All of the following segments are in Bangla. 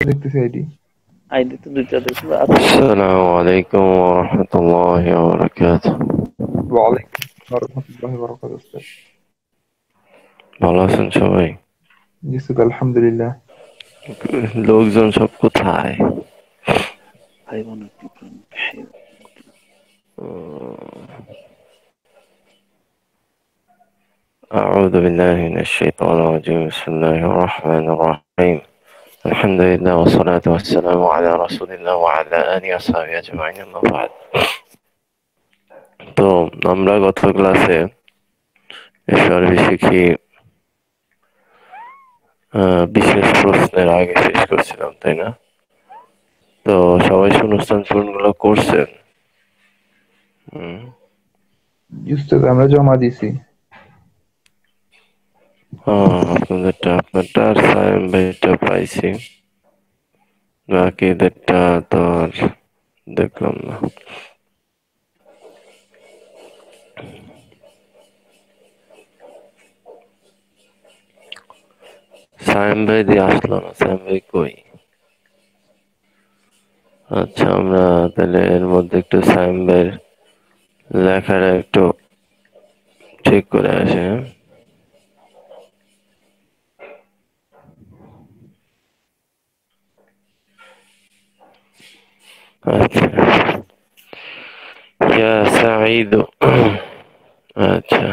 দেখতেছি আইডি। আইডি তো দুইটা দেখলো আছে। السلام عليكم ورحمة الله وبركاته. ওয়ালাইকুম আসসালাম ওয়া রাহমাতুল্লাহি ওয়া বারাকাতুহু উস্তাদ। ভালো আছেন সবাই? জি উস্তাদ, আলহামদুলিল্লাহ। লোকজন সব কোথায়? ভাই বোন কি প্রেম। أعوذ بالله من الشيطان الرجيم. بسم الله الرحمن الرحيم. الحمد لله والصلاة والسلام على رسول الله وعلى آله وصحبه أجمعين. أما بعد. তো আমরা গত ক্লাসে এসআরবি শিখি বিশেষ প্রশ্নের আগে শেষ করছিলাম, তাই না? তো সবাই শূন্যস্থান পূরণগুলো করছেন? জি উস্তাদ, আমরা জমা দিছি। আপনারটা আর সায়েম ভাইটা পাইছি, বাকিদেরটা তো আর দেখলাম না। সায়েম ভাই দিয়ে আসলো না, সায়েম ভাই কই? আচ্ছা, আমরা তাহলে এর মধ্যে একটু সায়েম ভাইয়ের লেখাটা একটু ঠিক করে আসি, হ্যাঁ? আচ্ছা, ইয়া সাঈদ। আচ্ছা,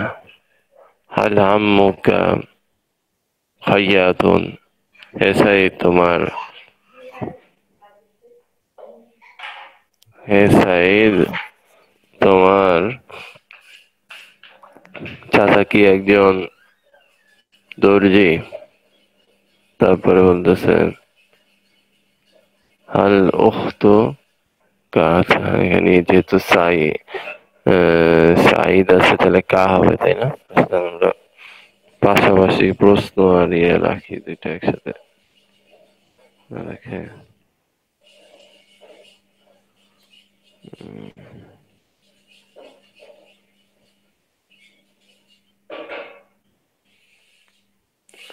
হাল আম্মুকা খাইয়াতুন। হে সাঈদ, তোমার চাচা কি একজন দর্জি? তারপরে বলতেছেন হাল উখতু কা। এখানে যেহেতু সাঈদ আছে, তাহলে কা হবে, তাই না? আমরা পাশাপাশি প্রশ্ন আর ইয়ে রাখি দুইটা একসাথে রাখে।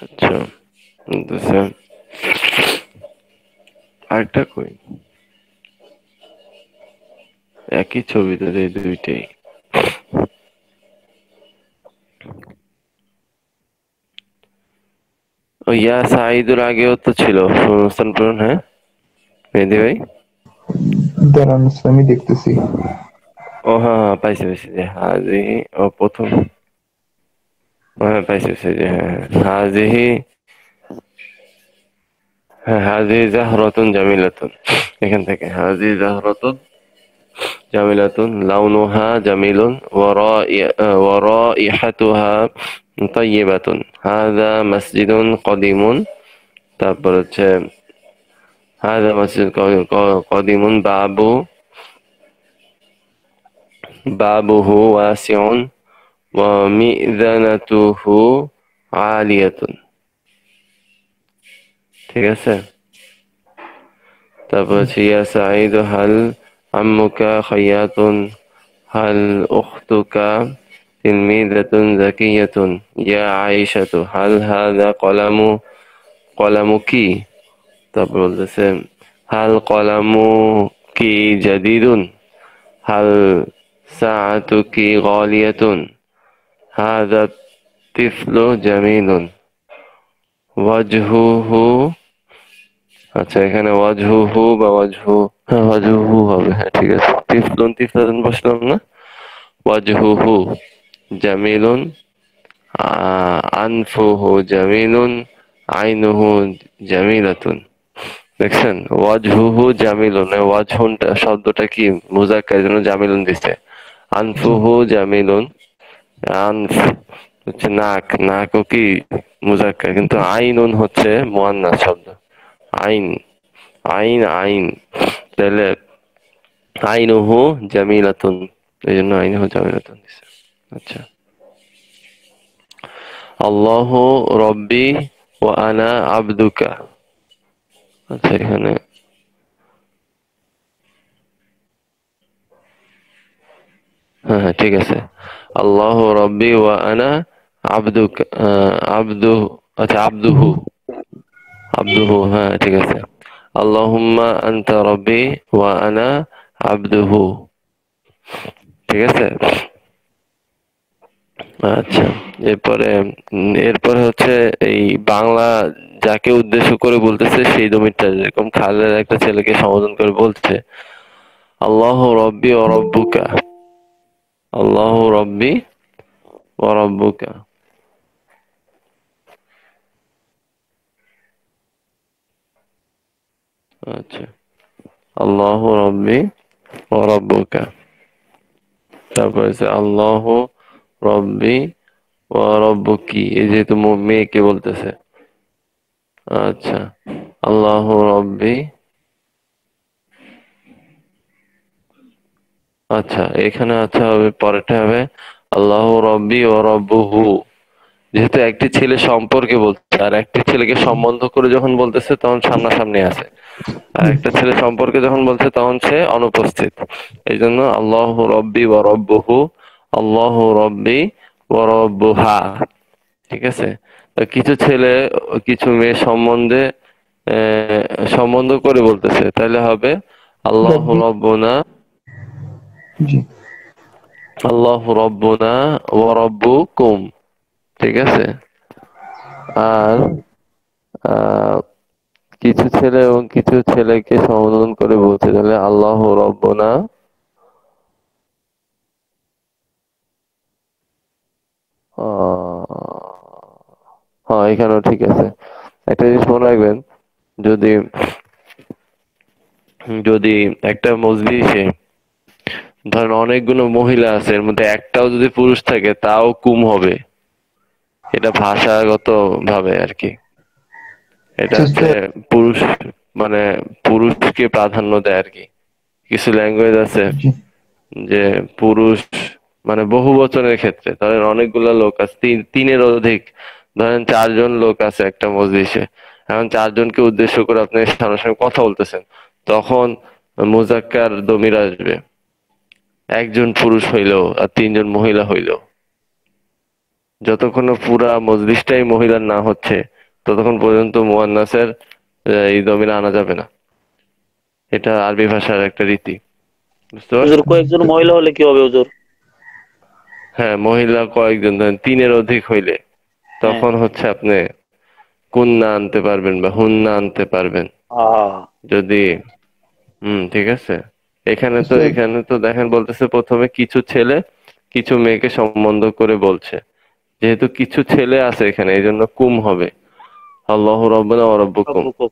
আচ্ছা, বুঝতেছেন? আরেকটা কই, একই ছবি তো এই দুইটাই। ও ইয়া সাঈদুর আগেও তো ছিল শূন্যস্থান পূরণ, হ্যাঁ মেহেদি ভাই? দাঁড়ান উস্তাদ, আমি দেখতেছি। ও হ্যাঁ হ্যাঁ, পাইছি পাইছি যে হাজিহি। ও প্রথম, হ্যাঁ পাইছি পাইছি যে হ্যাঁ হাজিহি। হ্যাঁ, হাজিহি জাহরাতুন জামিলাতুন। এখান থেকে হাজিহি জাহরাতুন জামিলাতুন লাউনুহা জামিলুন ওয়া রাইহাতুহা তাইয়্যিবাতুন। হাযা মাসজিদুন কদিমুন। তারপর হচ্ছে হাযা মসজিদ কদিমুন বাবুহু ওয়াসিউন ওয়া মিযানাতুহু আলিয়াতুন। ঠিক আছে? তারপর হচ্ছে ইয়া সাঈদ হাল আম্মুকা খাইয়াতুন হাল উখতুকা তিলমিযাতুন যাকিয়াতুন ইয়া আয়েশাতু হাল হাযা কলামুকি। তারপর বলতেছে হাল কলামুকি জাদিদুন হাল সাআতুকি গালিয়াতুন হাযা তিফলু জামিলুন ওয়াজহুহু। আচ্ছা, এখানে ওয়াজহুহু বা হ্যাঁ ওয়াজহুহু হবে, হ্যাঁ ঠিক আছে। তিফলাতুন বসলাম না? ওয়াজহুহু জামিলুন আনফুহু জামিলুন আইনুহু জামিলাতুন। দেখছেন, ওয়াজহুহু জামিলুন, ওয়াজহুনটা শব্দটা কি মুযাক্কার, জন্য জামিলুন দিছে। আচ্ছা আনফুহু জামিলুন, আনফ হচ্ছে নাক, নাকও কি মুযাক্কার, কিন্তু আইনুন হচ্ছে মুয়ান্নাস শব্দ। আইন, আইন, তাহলে আইনুহু জামিলাতুন, এই জন্য আইনুহু জামিলাতুন দিছে। আচ্ছা, আল্লাহু রব্বি ওয়া আনা আবদুকা। আচ্ছা, এখানে হ্যাঁ হ্যাঁ ঠিক আছে। আল্লাহু রব্বি ওয়া আনা আবদুকা, আচ্ছা আবদুহু, হ্যাঁ ঠিক আছে। আল্লাহুম্মা আনতা রাব্বি ওয়া আনা আবদুহু। ঠিক আছে। আচ্ছা, এরপরে হচ্ছে এই বাংলা যাকে উদ্দেশ্য করে বলতেছে সেই দমিরটা, যেরকম খালের একটা ছেলেকে সম্বোধন করে বলছে আল্লাহু রাব্বি ওয়া রাব্বুকা, আল্লাহু রাব্বি ওয়া রাব্বুকা। আচ্ছা, আল্লাহু রাব্বি ওয়া রাব্বুকা। তারপর আছে আল্লাহু রাব্বি ওয়া রাব্বুকি, এই যেহেতু মেয়েকে বলতেছে। আচ্ছা, আল্লাহু রাব্বি, আচ্ছা এখানে আচ্ছা হবে, পরেরটা হবে আল্লাহু রাব্বি ওয়া রাব্বুহু। যেহেতু একটি ছেলে সম্পর্কে বলছে আর একটি ছেলেকে সম্বন্ধ করে যখন বলতেছে তখন সামনাসামনি আছে, আর একটা ছেলে সম্পর্কে যখন বলছে তখন সে অনুপস্থিত। এই জন্য আল্লাহু রাব্বি ওয়া রাব্বুহু, আল্লাহু রাব্বি ওয়া রাব্বুহা। ঠিক আছে। তো কিছু ছেলে কিছু মেয়ে সম্বন্ধে সম্বন্ধ করে বলতেছে, তাহলে হবে আল্লাহু রব্বি। রাব্বুনা, জি আল্লাহু রাব্বুনা ওয়া রাব্বুকুম। ঠিক আছে। আর আহ, কিছু ছেলে এবং কিছু ছেলেকে সম্বোধন করে বলছে, তাহলে আল্লাহু রাব্বুনা, হ্যাঁ এখানেও ঠিক আছে। একটা জিনিস মনে রাখবেন, যদি যদি একটা মজলিসে ধরেন অনেকগুলো মহিলা আছে, এর মধ্যে একটাও যদি পুরুষ থাকে তাও কুম হবে। এটা ভাষাগত ভাবে আর কি। এটা আচ্ছা হচ্ছে উস্তাদ। পুরুষ, মানে পুরুষকে প্রাধান্য দেয় আর কি। কিছু ল্যাঙ্গুয়েজ আছে জি যে পুরুষ মানে বহু বচনের ক্ষেত্রে ধরেন অনেকগুলা লোক আছে, তিনের অধিক, ধরেন চারজন লোক আছে একটা মজলিসে, এখন চারজনকে উদ্দেশ্য করে আপনি সামনাসামনি কথা বলতেছেন, তখন মুজাক্কার দমির আসবে, একজন পুরুষ হইলেও আর তিনজন মহিলা হইলেও। যতক্ষণ না পুরা মজলিসটাই মহিলার না হচ্ছে ততক্ষণ পর্যন্ত মুয়ান্নাসের এই দমির আনা যাবে না। এটা আরবি ভাষার একটা রীতি, বুঝতে হুজুর পারছেন? কয়েকজন মহিলা হলে কি হবে হুজুর? হ্যাঁ, মহিলা কয়েকজন, ধরেন তিনের অধিক হইলে হ্যাঁ। তখন হচ্ছে আপনি কুন্না আনতে পারবেন বা হুন্না আনতে পারবেন। আহ যদি ঠিক আছে। উস্তাদ এখানে তো দেখেন বলতেছে প্রথমে কিছু ছেলে কিছু মেয়েকে সম্বন্ধ করে বলছে, যেহেতু কিছু ছেলে আছে এখানে এই জন্য কুম হবে, আল্লাহু রাব্বুনা ওয়া রাব্বুকুম। রব্বুকুম।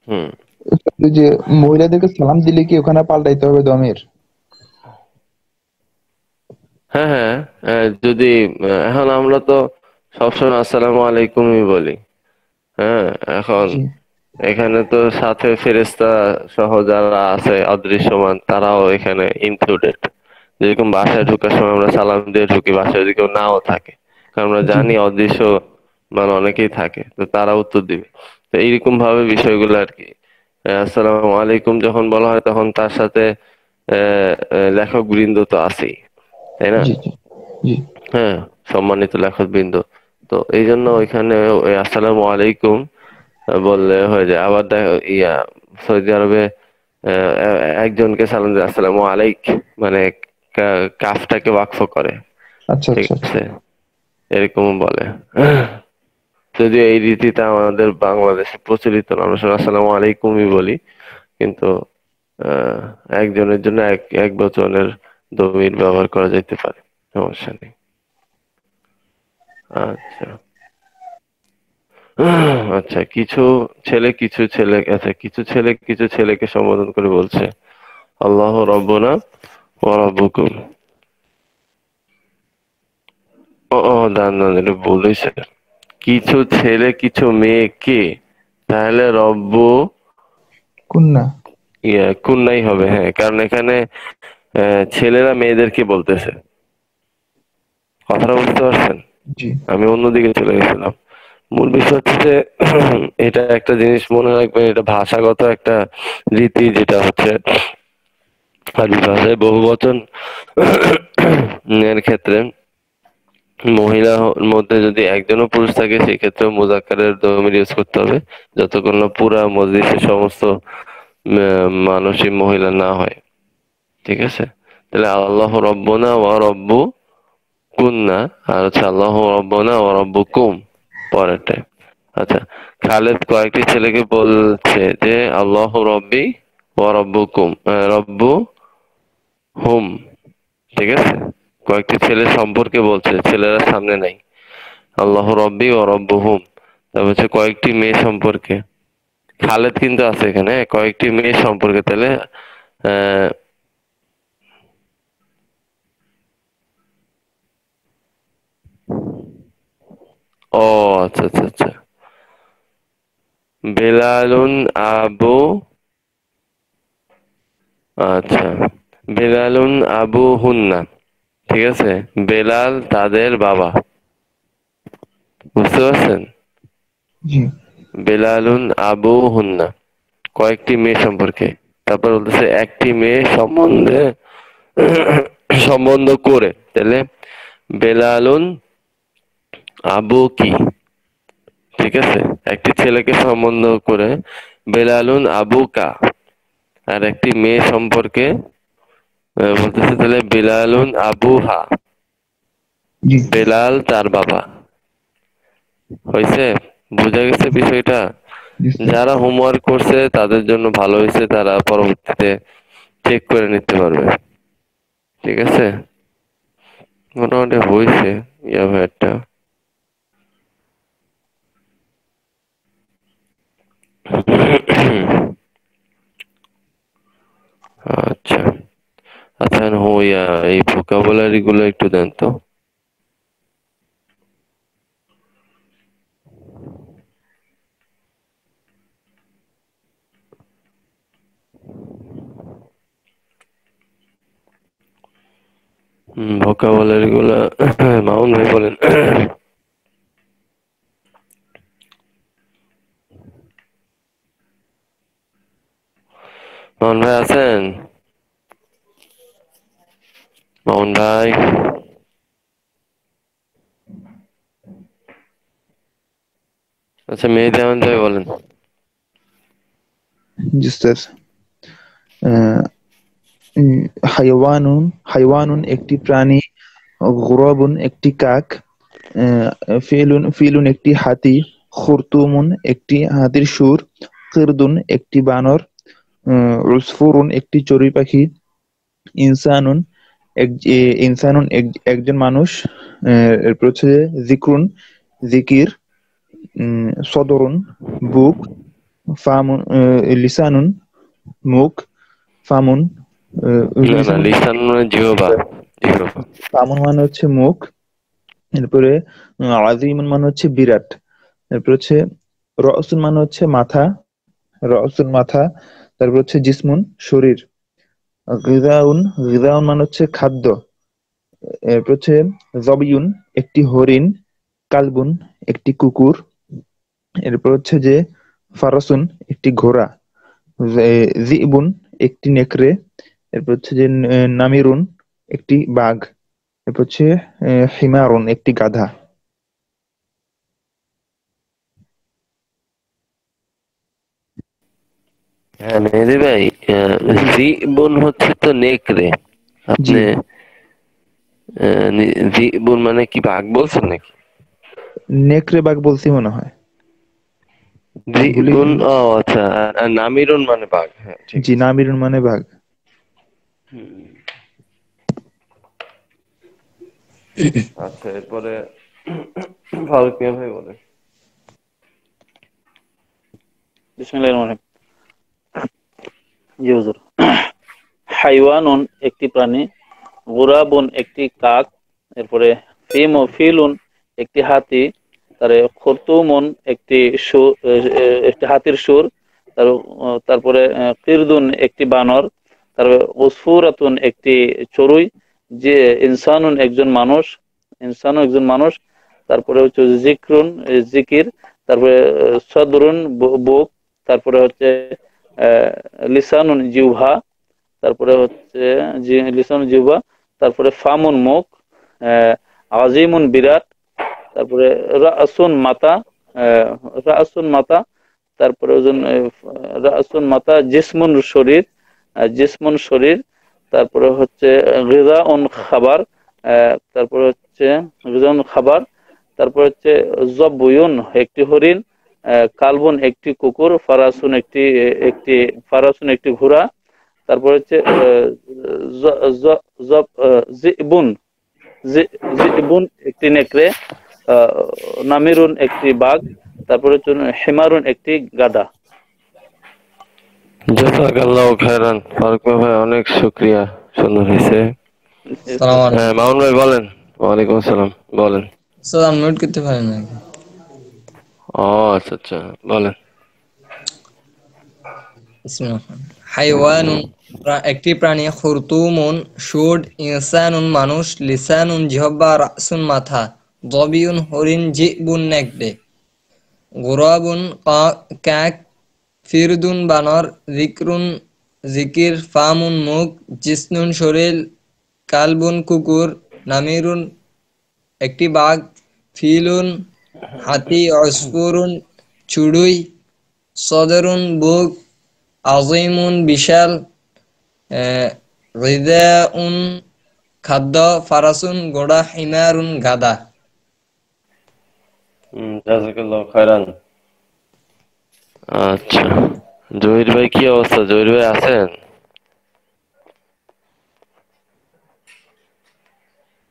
হুম। উস্তাদ, ওই যে মহিলাদেরকে সালাম দিলে কি ওখানে পাল্টাইতে হবে দমের? হ্যাঁ হ্যাঁ, যদি এখন আমরা তো সবসময় আসসালামু আলাইকুমই বলি। হ্যাঁ, এখন জি এখানে তো সাথে ফেরেশতা সহ যারা আছে অদৃশ্যমান তারাও এখানে ইনক্লুডেড। যেরকম বাসায় ঢোকার সময় আমরা সালাম দিয়ে ঢুকি, বাসায় যদি কেউ নাও থাকে, কারণ আমরা জি জানি অদৃশ্য মানে অনেকেই থাকে, তো তারা উত্তর দিবে। তো এইরকম ভাবে বিষয়গুলো আর কি। আসসালামু আলাইকুম যখন বলা হয় তখন তার সাথে লেখক বৃন্দ তো আছেই, তাই না? জি জি জি হ্যাঁ, সম্মানিত লেখক বৃন্দ। তো এই জন্য ওইখানে ওই আসসালামু আলাইকুম বললে হয়ে যায়। আবার সৌদি আরবে একজনকে সালাম দিয়ে আসসালামু আলাইক, মানে কাফটাকে ওয়াকফ করে। আচ্ছা ঠিক আচ্ছা আচ্ছা। আছে, এরকম বলে। যদিও এই রীতিটা আমাদের বাংলাদেশে প্রচলিত না, আমরা সবাই আসসালামু আলাইকুমই বলি, কিন্তু আহ, একজনের জন্য এক এক বচনের দমির ব্যবহার করা যেতে পারে, সমস্যা নেই। আচ্ছা। আচ্ছা, কিছু ছেলে কিছু ছেলেকে সম্বোধন করে বলছে আল্লাহ রাব্বুনা ওয়া রাব্বুকুম। দান দান, এটা ভুল হয়েছে। কিছু ছেলে কিছু মেয়েকে, তাহলে রব্বু কুন্না। কুন্নাই হবে। হ্যাঁ, কারণ এখানে ছেলেরা মেয়েদেরকে বলতেছে। কথাটা বুঝতে পারছেন? জি আমি অন্যদিকে চলে গেছিলাম। মূল বিষয় হচ্ছে যে এটা একটা জিনিস মনে রাখবেন, এটা ভাষাগত একটা রীতি, যেটা হচ্ছে আরবি ভাষায় বহুবচন এর ক্ষেত্রে মহিলা মধ্যে যদি একজনও পুরুষ থাকে সেক্ষেত্রে মুযাক্কারের দমির ইউজ করতে হবে, যতক্ষণ না পুরা মজলিসের সমস্ত মানুষই মহিলা না হয়। ঠিক আছে, তাহলে আল্লাহ রব্বনা ওয়া রব্বু কুন্না, আর হচ্ছে আল্লাহ রব্বনা ওয়া রব্বুকুম পরেরটা। আচ্ছা, খালেদ কয়েকটি ছেলেকে বলছে যে আল্লাহ রব্বি ওয়া রব্বুকুম, রব্বু হুম। ঠিক আছে, কয়েকটি ছেলে সম্পর্কে বলছে, ছেলেরা সামনে নাই। আল্লাহ রব্বি ওয়া রব্বু হুম। তারপর হচ্ছে কয়েকটি মেয়ে সম্পর্কে, খালেদ কিন্তু আছে এখানে, কয়েকটি মেয়ে সম্পর্কে, তাহলে আহ ও আচ্ছা আচ্ছা আচ্ছা, বেলালুন আবু, আচ্ছা, বেলালুন আবু হুন্না। ঠিক আছে, বেলাল তাদের বাবা, বুঝতে পারছেন? জি। বেলালুন আবু হুন্না, কয়েকটি মেয়ে সম্পর্কে। তারপর বলতেছে একটি মেয়ে সম্বন্ধে সম্বন্ধ করে, তাহলে বেলালুন আবু কি। ঠিক আছে, একটি ছেলেকে সম্বন্ধ করে বেলালুন আবু কা, আর একটি মেয়ে সম্পর্কে বলতেছে তাহলে বেলালুন আবু হা, জি। বেলাল তার বাবা। হয়েছে? বোঝা গেছে বিষয়টা? জি স্যার। যারা হোমওয়ার্ক করছে তাদের জন্য ভালো হয়েছে, তারা পরবর্তীতে চেক করে নিতে পারবে। ঠিক আছে, মোটামুটি হয়েছে ইয়া ভাইয়ারটা। আচ্ছা আচ্ছা, হইয়া এই ভোকাবুলারি গুলো একটু দেন তো। ভোকাবুলারি গুলা মামুন ভাই বলেন। মামুন ভাই আছেন? মামুন ভাই, আচ্ছা মেহেদী আহমেদ ভাই বলেন। জি স্যার। আহ, হাইওয়ানুন, হাইওয়ানুন একটি প্রাণী, গুরাবুন একটি কাক, আহ, ফিলুন, ফিলুন একটি হাতি, খুরতুমুন একটি হাতির সুর, কিরদুন একটি বানর, উসফুরুন একটি চড়ুই পাখি, ইনসানুন ইনসানুন একজন মানুষ, এরপর হচ্ছে জিক্রুন জিকির, সদরুন বুক, ফামুন লিসানুন মুখ, ফামুন না না, লিসানুন লিসান মানে জিহ্বা, জিহ্বা। ফামুন মানে হচ্ছে মুখ। এরপরে আজিমুন মানে হচ্ছে বিরাট। এরপর হচ্ছে রসুন মানে হচ্ছে মাথা, রসুন মাথা। তারপর হচ্ছে জিসমুন শরীর। গিজাউন, গিজাউন মানে হচ্ছে খাদ্য। এরপর হচ্ছে জবিউন একটি হরিণ, কালবুন একটি কুকুর। এরপর হচ্ছে যে ফারাসুন একটি ঘোড়া, জিবুন একটি নেকড়ে। এরপর হচ্ছে যে নামিরুন একটি বাঘ। এরপর হচ্ছে হিমারুন একটি গাধা। হ্যাঁ মেহেদী ভাই, জীবন হচ্ছে তো নেকড়ে। জি। আপনি জীবন মানে কি বাঘ বলছেন নাকি? নেকড়ে বাঘ বলছি মনে হয়, ভুলে জীবন, গেছি। ও আচ্ছা, আর নামিরুন মানে বাঘ, হ্যাঁ ঠিক জি, আছে। নামিরুন মানে বাঘ। আচ্ছা, এরপরে ফারুক মিয়া ভাই বলেন। বিসমিল্লাহির রহমানির রহিম। জি হুজুর। হাইওয়ানুন একটি প্রাণী, গুরাবুন একটি কাক, এরপরে ফিলুন একটি হাতি, তারপরে খুরতুমুন একটি একটি হাতির সুর, তারপরে কিরদুন একটি বানর, তারপরে উসফুরাতুন একটি চড়ুই, যে ইনসানুন একজন মানুষ, ইনসানু একজন মানুষ, তারপরে হচ্ছে জিক্রুন জিকির, তারপরে সদরুন বুক, তারপরে হচ্ছে আহ, লিসানুন জিহ্বা, তারপরে হচ্ছে লিসানুন জিহ্বা, তারপরে ফামুন মুখ, আজিমুন বিরাট, তারপরে রাসুন মাথা, আহ, রাসুন মাথা, তারপরে ওজন রাসুন মাথা, জিসমুন শরীর, জিসমুন শরীর, তারপরে হচ্ছে গিযাউন খাবার, তারপরে হচ্ছে গিযাউন খাবার, তারপরে হচ্ছে জবুয়ুন একটি হরিণ, কালবুন একটি কুকুর, ফারাসুন একটি একটি ফারাসুন একটি ঘোড়া, তারপর হচ্ছে জ- জ- জিবুন জিবুন একটি নেকড়ে, আহ, নামিরুন একটি বাঘ, তারপর হচ্ছে হিমারুন একটি গাধা। জাযাকাল্লাহু খাইরান। ফারুক ভাই অনেক শুকরিয়া, সুন্দর হয়েছে। সালাম হ্যাঁ আলাইকুম। মামুন ভাই বলেন। ওয়ালাইকুম আসসালাম, বলেন। স্যার আনমিউট করতে পারেন নাকি? ও আচ্ছা আচ্ছা, বলেন। বিসমিল্লাহ। হাইওয়ানুন একটি প্রাণী, খুরতুমুন শুঁড়, ইনসানুন মানুষ, লিসানুন জিহ্বা, রাসুন মাথা, যবিউন হরিণ, জিবুন নেকড়ে, গুরাবুন কাক, ফিরদুন বানর, যিকরুন জিকির, ফামুন মুখ, জিসনুন শরীর, কালবুন কুকুর, নামিরুন একটি বাঘ, ফিলুন হাতি, অস্ফুরুন চড়ুই, সদরুন বুক, আজিমুন বিশাল, গিযাউন খাদ্য, ফারাসুন ঘোড়া, হিমারুন গাধা। জাযাকাল্লাহু খাইরান। আচ্ছা, জহির ভাই কি অবস্থা? জহির ভাই আছেন?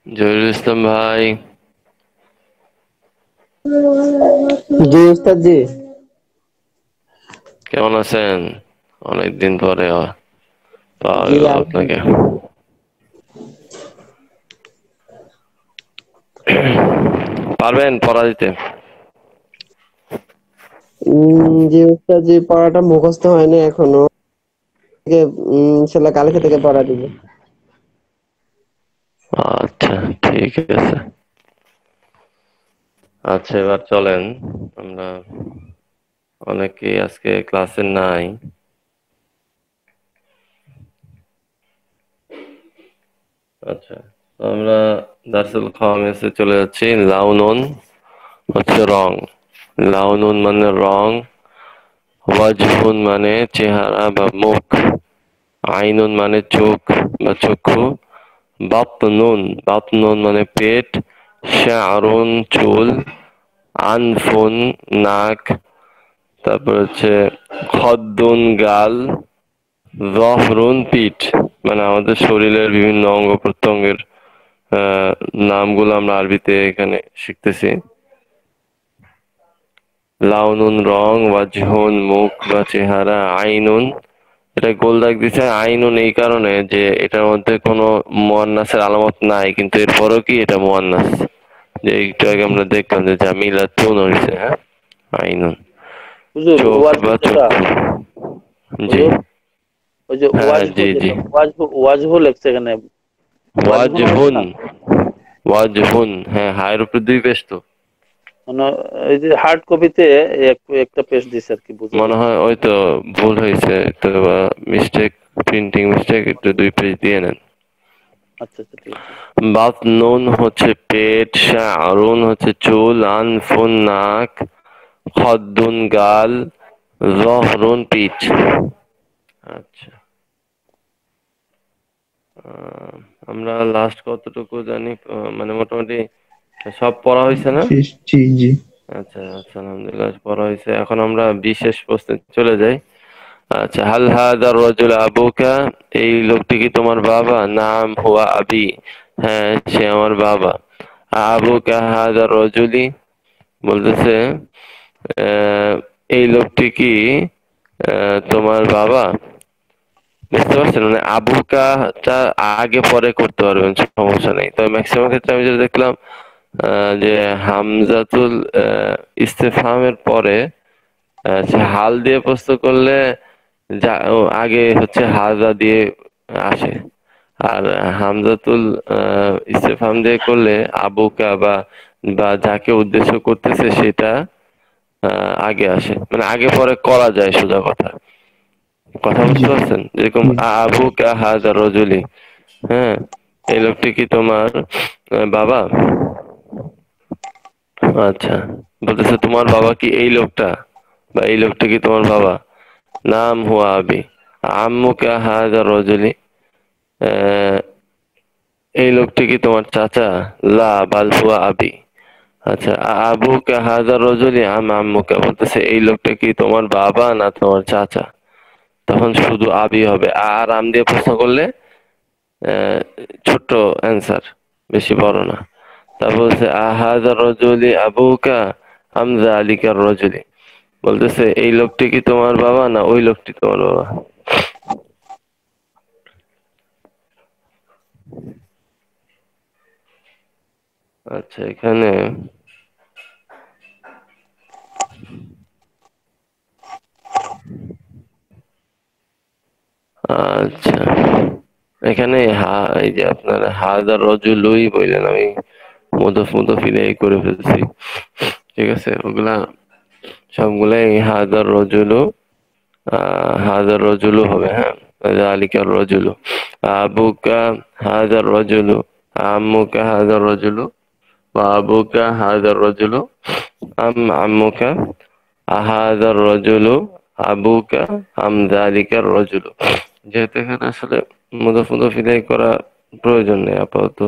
জহিরুল ইসলাম ভাই জি উস্তাদ জি। কেমন আছেন? অনেকদিন পরে পাওয়া জি গেল আপনাকে। পারবেন পড়া দিতে? জি উস্তাদ জি, পড়াটা মুখস্থ হয়নি এখনো। ইনশাল্লাহ কালকে থেকে পড়া দিব। আচ্ছা ঠিক আছে। আচ্ছা এবার চলেন, আমরা অনেকেই আজকে ক্লাসে নাই। আচ্ছা, তো আমরা দারসুল খামেসে চলে যাচ্ছি। লাউনুন হচ্ছে রং, লাউনুন মানে রং, ওয়াজহুন মানে চেহারা বা মুখ, আইনুন মানে চোখ বা চক্ষু, বাতনুন বাতনুন মানে পেট, শা'রুন চুল, আনফুন নাক, তারপর হচ্ছে খদ্দুন গাল, যহরুন পিঠ, মানে আমাদের শরীরের বিভিন্ন অঙ্গ প্রত্যঙ্গের নামগুলো আমরা আরবিতে এখানে শিখতেছি। লাউনুন রং, ওয়াজহুন মুখ বা চেহারা, আইনুন, এটা গোল দাগ দিছে আইনুন এই কারণে যে এটার মধ্যে কোনো মুয়ান্নাসের আলামত নাই, কিন্তু এরপরও কি এটা মুয়ান্নাস, যে একটু আগে আমরা দেখলাম যে জামিলাতুন হইছে। হ্যাঁ, আইনুন হুজুর চোখ ওয়াজহু বা যেটা, চক্ষু। জি হুজুর ওই যে হ্যাঁ ওয়াজহু জি জি। যেটা, ওয়াজহু লেখছে এখানে, ওয়াজহু হবে ওয়াজহুন, না? ওয়াজহুন, হ্যাঁ হায়ের উপরে দুই পেশ তো মানে এই যে হার্ড কপিতে একটা পেজ দিছে আর কি, বুঝে মনে দিছে। হয়, ওই তো ভুল হয়েছে তো, মিস্টেক, প্রিন্টিং মিস্টেক, একটু দুই পেজ দিয়ে নেন। আচ্ছা আচ্ছা ঠিক আছে। বাতনুন হচ্ছে পেট, শা'রুন হচ্ছে চুল, আনফুন নাক, খদ্দুন গাল, যহরুন পিঠ। আচ্ছা, আহ, আমরা লাস্ট কতটুকু জানি, মানে মোটামুটি সব পড়া হয়েছে না? জি জি জি। আচ্ছা আচ্ছা, আলহামদুলিল্লাহ পড়া হয়েছে। এখন আমরা বিশেষ প্রশ্নে চলে যাই। আচ্ছা, হাল হাদা রাজুল আবুকা, এই লোকটি কি তোমার বাবা? নাম হুয়া আবি, হ্যাঁ সে আমার বাবা। আবুকা হাদা রজুলি, বলতেছে আহ, এই লোকটি কি তোমার বাবা? বুঝতে পারছেন, মানে আবুকাটা আগে পরে করতে পারবেন, সমস্যা নেই। তবে ম্যাক্সিমাম ক্ষেত্রে আমি যেটা দেখলাম যে হামজাতুল ইস্তেফহামের পরে সে হাল দিয়ে প্রশ্ন করলে আগে হচ্ছে হাজা দিয়ে আসে, আর হামজাতুল ইস্তেফহাম দিয়ে করলে আবুকা বা বা যাকে উদ্দেশ্য করতেছে সেটা আগে আসে, মানে আগে পরে করা যায়, সোজা কথা। কথা জি বুঝতে পারছেন? যেরকম জি আবুকা হাজা রজুলি, হ্যাঁ এই লোকটি কি তোমার বাবা? আচ্ছা, বলতেছে তোমার বাবা কি এই লোকটা, বা এই লোকটা কি তোমার বাবা? নাম হুয়া আবি। আম্মুকা হাযা রজুলি, এই লোকটি কি তোমার চাচা? লা বাল হুয়া আবি। আচ্ছা, আবুকা হাযা রজুলি আম আম্মুকা, বলতেছে এই লোকটা কি তোমার বাবা না তোমার চাচা? তখন শুধু আবি হবে। আর আম দিয়ে প্রশ্ন করলে আহ, ছোট্ট অ্যান্সার, বেশি বড় না। তারপর বলছে আহাযা রজুলি আবুকা আম যালিকার রজুলি, বলতেছে এই লোকটি কি তোমার বাবা না ওই লোকটি তোমার বাবা? আচ্ছা, এখানে আচ্ছা, এখানে এই যে আপনার হাজার রজুলুই বললেন, আমি মুদফ মুদফ ইলাইহি করে ফেলছি। ঠিক আছে, ওগুলা সবগুলাই হাজার রজুলু, হাজার রজুলু হবে। হ্যাঁ, যালিকার রজুলু, আবুকা হাজার রজুলু, আম্মুকা হাজার রজুলু, বা আবুকা হাজার রজুলু আম আম্মুকা, আহাজার রজুলু আবুকা আম যালিকার রজুলু। যেহেতু এখানে আসলে মুদফ মুদফ ইলাইহি করা প্রয়োজন নেই আপাতত,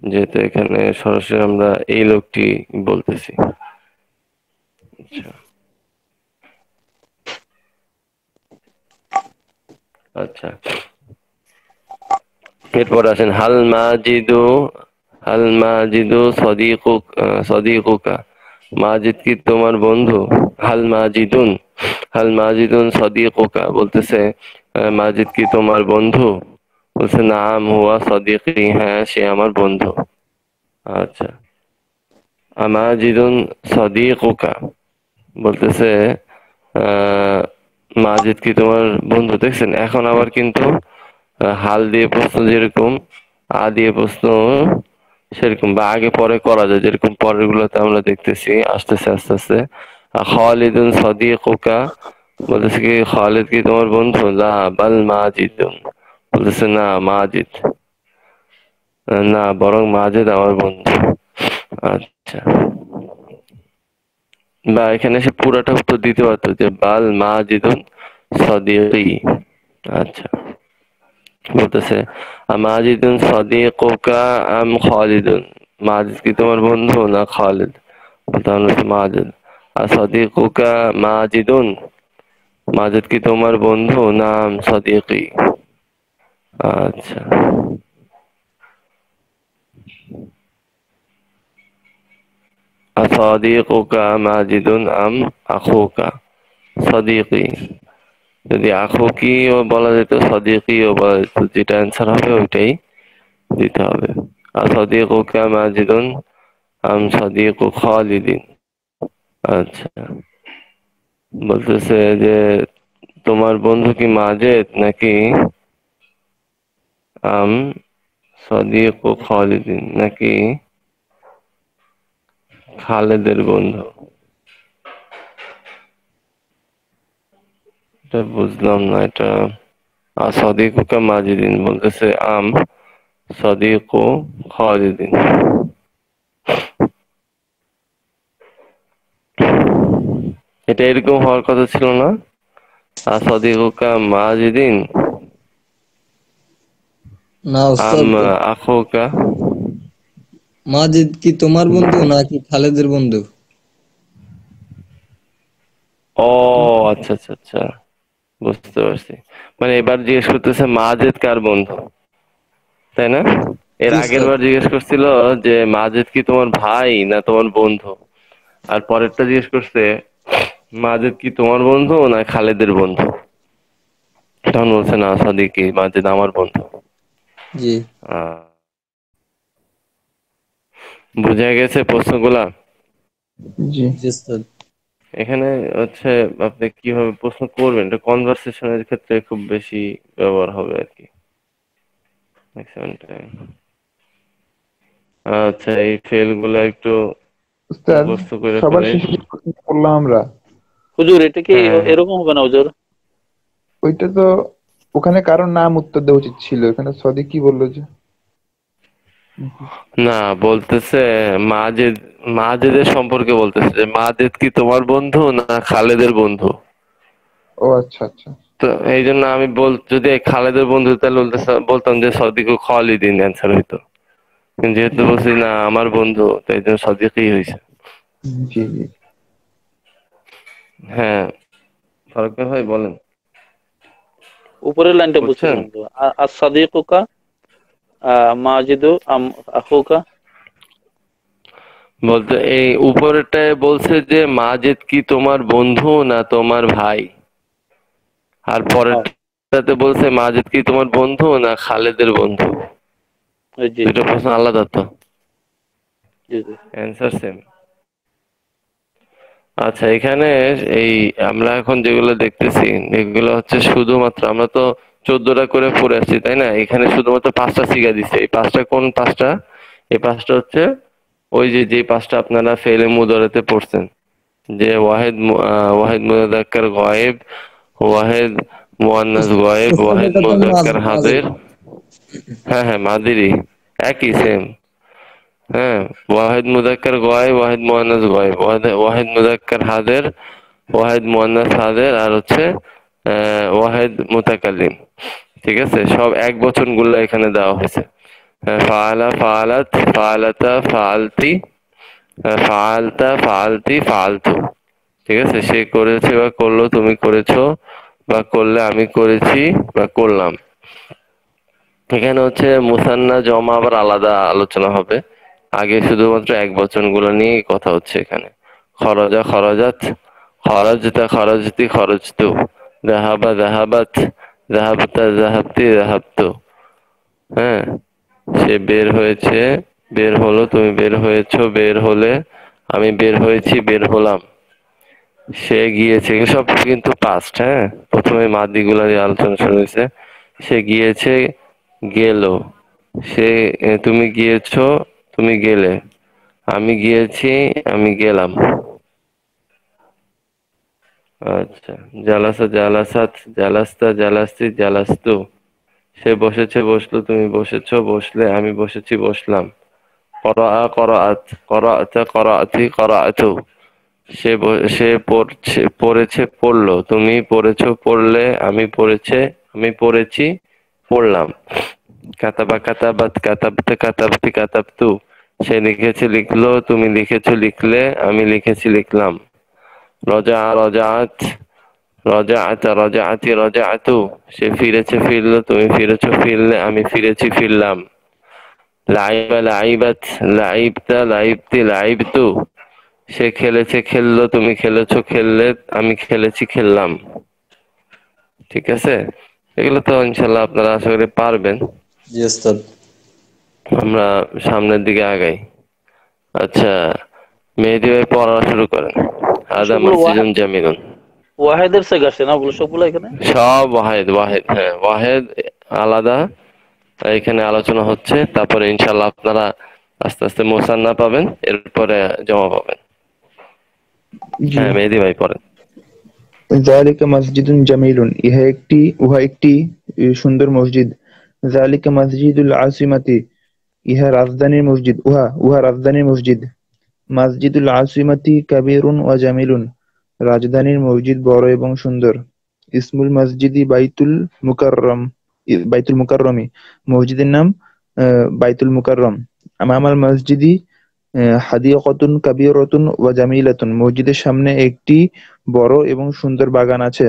যেহেতু এখানে সরাসরি আমরা এই লোকটি বলতেছি। আচ্ছা, আচ্ছা, এরপর আছেন হাল মাজিদু সদিকুকা, মাজিদ কি তোমার বন্ধু? হাল মাজিদুন সদিকুকা, বলতেছে মাজিদ কি তোমার বন্ধু? বলছে নাম হুয়া সদিকি, হ্যাঁ সে আমার বন্ধু। আচ্ছা, আমাজিদুন সদিকুকা, বলতেছে আহ মাজিদ কি তোমার বন্ধু? দেখছেন, এখন আবার কিন্তু হাল দিয়ে প্রশ্ন যেরকম, আ দিয়ে প্রশ্ন সেরকম, বা আগে পরে করা যায়, যেরকম পরের গুলোতে আমরা দেখতেছি আসতেছে আস্তে আস্তে। খালিদুন সাদিকুকা, বলতেছে কি খালিদ কি তোমার বন্ধু? লা বাল মাজিদুন, বলতেছে না মাজিদ, না বরং মাজিদ আমার বন্ধু। আচ্ছা, বা এখানে সে পুরাটা উত্তর দিতে পারতো যে বাল মাজিদুন সাদিকি। আচ্ছা, বলতেছে মাজিদুন সাদিকুকা আম খালিদুন, মাজিদ কি তোমার বন্ধু না খালিদ? তাহলে হচ্ছে মাজিদ। আর সাদিকুকা মাজিদুন, মাজিদ কি তোমার বন্ধু নাম সাদিকি। আচ্ছা, আসাদিকুকা মাজিদুন আম আখুকা, সাদিকি। যদি আখুকিও বলা যেত, সাদিকিও বলা যেত, যেটা অ্যান্সার হবে ওইটাই দিতে হবে। আসাদিকুকা মাজিদুন আম সাদিকু খালিদিন। আচ্ছা, বলতেছে যে তোমার বন্ধু কি মাজেদ নাকি আম সাদিকু খালিদিন, নাকি খালেদের বন্ধু? এটা বুঝলাম না, এটা সাদিকুকা মাজিদিন, বলতেছে আম সাদিকু খালিদিন। এটা এরকম হওয়ার কথা ছিল না? সাদিকুকা মাজিদিন না আম উস্তাদ, আখুকা। মাজিদ কি তোমার বন্ধু নাকি খালেদের বন্ধু? ও আচ্ছা আচ্ছা আচ্ছা, বুঝতে পারছি। মানে এবার জিজ্ঞেস করতেছে মাজেদ কার বন্ধু, তাই না? এর জি আগের উস্তাদ। বার জিজ্ঞেস করছিল যে মাজেদ কি তোমার ভাই না তোমার বন্ধু, আর পরেরটা জিজ্ঞেস করছে মাজেদ কি তোমার বন্ধু না খালেদের বন্ধু। তখন বলছে না সাদিকি, মাজেদ আমার বন্ধু। জি আহ বুঝা গেছে প্রশ্নগুলা? জি। জি উস্তাদ। এখানে হচ্ছে আপনি কিভাবে প্রশ্ন করবেন, এটা কনভারসেশনের ক্ষেত্রে খুব বেশি ব্যবহার হবে আর কি, ম্যাক্সিমাম টাইম। আচ্ছা, এই ফেল গুলা একটু উস্তাদ, মুখস্থ করে সবার ফেলে। শেষে যে প্রশ্নটা করলাম আমরা, হুজুর এটা কি হ্যাঁ, এরকম হবে না হুজুর? ওইটা তো ওখানে কারোর নাম উত্তর দেওয়া উচিত ছিল, এখানে সদি কি বললো যে না, বলতেছে মাজেদ, মাজেদের সম্পর্কে বলতেছে যে মাজেদ কি তোমার বন্ধু না খালেদের বন্ধু। ও আচ্ছা আচ্ছা। তো এই জন্য আমি যদি খালেদের বন্ধু তাহলে বলতাম যে সদিকুল খালিদিন অ্যান্সার হইতো, কিন্তু যেহেতু বলছি না আমার বন্ধু, তো এই জন্য সদিকই হয়েছে। জি জি। হ্যাঁ, ফারুক ভাই বলেন। উপরের লাইনটা বুঝছেন? বুঝছিলাম তো। আস-সাদিকুকা মাজিদু আখুকা। বলতে এই উপরেরটায় বলছে যে মাজেদ কি তোমার বন্ধু না তোমার ভাই, আর হ্যাঁ, পরেরটাতে বলছে মাজেদ কি তোমার বন্ধু না খালেদের বন্ধু। জি দুটো জি প্রশ্ন আলাদা তো, জি জি। Answer same. আচ্ছা, এখানে এই আমরা এখন যেগুলো দেখতেছি এগুলো হচ্ছে শুধুমাত্র, আমরা তো 14টা করে পড়ে আসছি তাই না, এখানে শুধুমাত্র 5টা সিগা দিছে। এই 5টা কোন 5টা? এই 5টা হচ্ছে ওই যে 5টা আপনারা ফেলে মুদারাতে পড়ছেন, যে ওয়াহিদ মুযাক্কার গায়েব, ওয়াহিদ মুয়ান্নাস গায়েব, উস্তাদ ওয়াহিদ এটা তো মুযাক্কার মাঝে হাজির। হ্যাঁ হ্যাঁ, মাদিরি একই সেম। হ্যাঁ, ওয়াহিদ মুযাক্কার গায়েব, ওয়াহিদ মুয়ান্নাস গায়েব, ওয়াহিদ মুযাক্কার হাজির, ওয়াহিদ মুয়ান্নাস হাজির, আর হচ্ছে ওয়াহিদ মুতাকাল্লিম। ঠিক আছে, সব এক বচন গুলো এখানে দেওয়া হয়েছে। ফাআলা, ফাআলাত, ফাআলাতা, ফাআলতি, ফাআলতা, ফাআলতি, ফাআলতু। ঠিক আছে, সে করেছে বা করলো, তুমি করেছো বা করলে, আমি করেছি বা করলাম। এখানে হচ্ছে মুসান্না জমা আবার আলাদা আলোচনা হবে, আগে শুধুমাত্র এক বচন গুলো নিয়ে কথা হচ্ছে এখানে। খরজা, খরজাত, খরজতা, খরজতি, খরজতু, যাহাবা, যাহাবাত, যাহাবতা, যাহাবতি, যাহাবতু। হ্যাঁ, সে বের হয়েছে, বের হলো, তুমি বের হয়েছো, বের হলে, আমি বের হয়েছি, বের হলাম। সে গিয়েছে, এগুলো সব কিন্তু পাস্ট। হ্যাঁ, প্রথমে মাদি গুলা দিয়ে আলোচনা শুরু হয়েছে। সে গিয়েছে, গেল। সে তুমি গিয়েছো, তুমি গেলে। আমি গিয়েছি, আমি গেলাম। আচ্ছা, জালাসা, জালাসাত, জালাস্তা, জালাস্তি, জালাস্তু। সে বসেছে, বসলো, তুমি বসেছো, বসলে, আমি বসেছি, বসলাম। করা, করাআত, করাআতা, করাআতি, করাআতু। সে পড়ছে, পড়েছে, পড়লো, তুমি পড়েছো, পড়লে, আমি পড়েছে, আমি পড়েছি, পড়লাম। কাতাবা, কাতাবাত, কাতাবতে, কাতাবতি, কাতাবতু। সে লিখেছে, লিখলো, তুমি লিখেছো, লিখলে, আমি লিখেছি, লিখলাম। রজা, রজাআত, রজাআতা, রজাআতি, রজাআতু। সে ফিরেছে, ফিরলো, তুমি ফিরেছো, ফিরলে, আমি ফিরেছি, ফিরলাম। লাইবা, লাইবাত, লাইবতা, লাইবতি, লাইবতু। সে খেলেছে, খেললো, তুমি খেলেছো, খেললে, আমি খেলেছি, খেললাম। ঠিক আছে, এগুলো তো ইনশাল্লাহ আপনারা আশা করি পারবেন। জি উস্তাদ। আমরা সামনের দিকে আগাই। আচ্ছা, মেহেদী ভাই পড়া শুরু করেন। আদা সবগুলো মসজিদুন জামিলুন। ওয়াহেদের সেগ আসছে না ওগুলো সবগুলো এখানে? সব ওয়াহেদ, ওয়াহেদ, হ্যাঁ ওয়াহেদ আলাদা এখানে আলোচনা হচ্ছে, তারপরে ইনশাল্লাহ আপনারা আস্তে আস্তে মোসান্না পাবেন, এরপরে জমা পাবেন। জি। হ্যাঁ, মেহেদী ভাই পড়েন। যালিকা মসজিদুন জামিলুন, উহা একটি সুন্দর মসজিদ। যালিকা মসজিদুল আসিমাতি, ইহা রাজধানীর মসজিদ। উহা রাজধানীর মসজিদ। মসজিদুল আসিমাতি কাবীরুন ওয়া জামিলুন, রাজধানীর মসজিদ বড় এবং সুন্দর। ইসমুল মসজিদি বাইতুল মুকাররমি, মসজিদের নাম বাইতুল মুকাররম। আমামাল মসজিদি হাদিকাতুন কাবীরাতুন ওয়া জামিলাতুন, মসজিদের সামনে একটি বড় এবং সুন্দর বাগান আছে।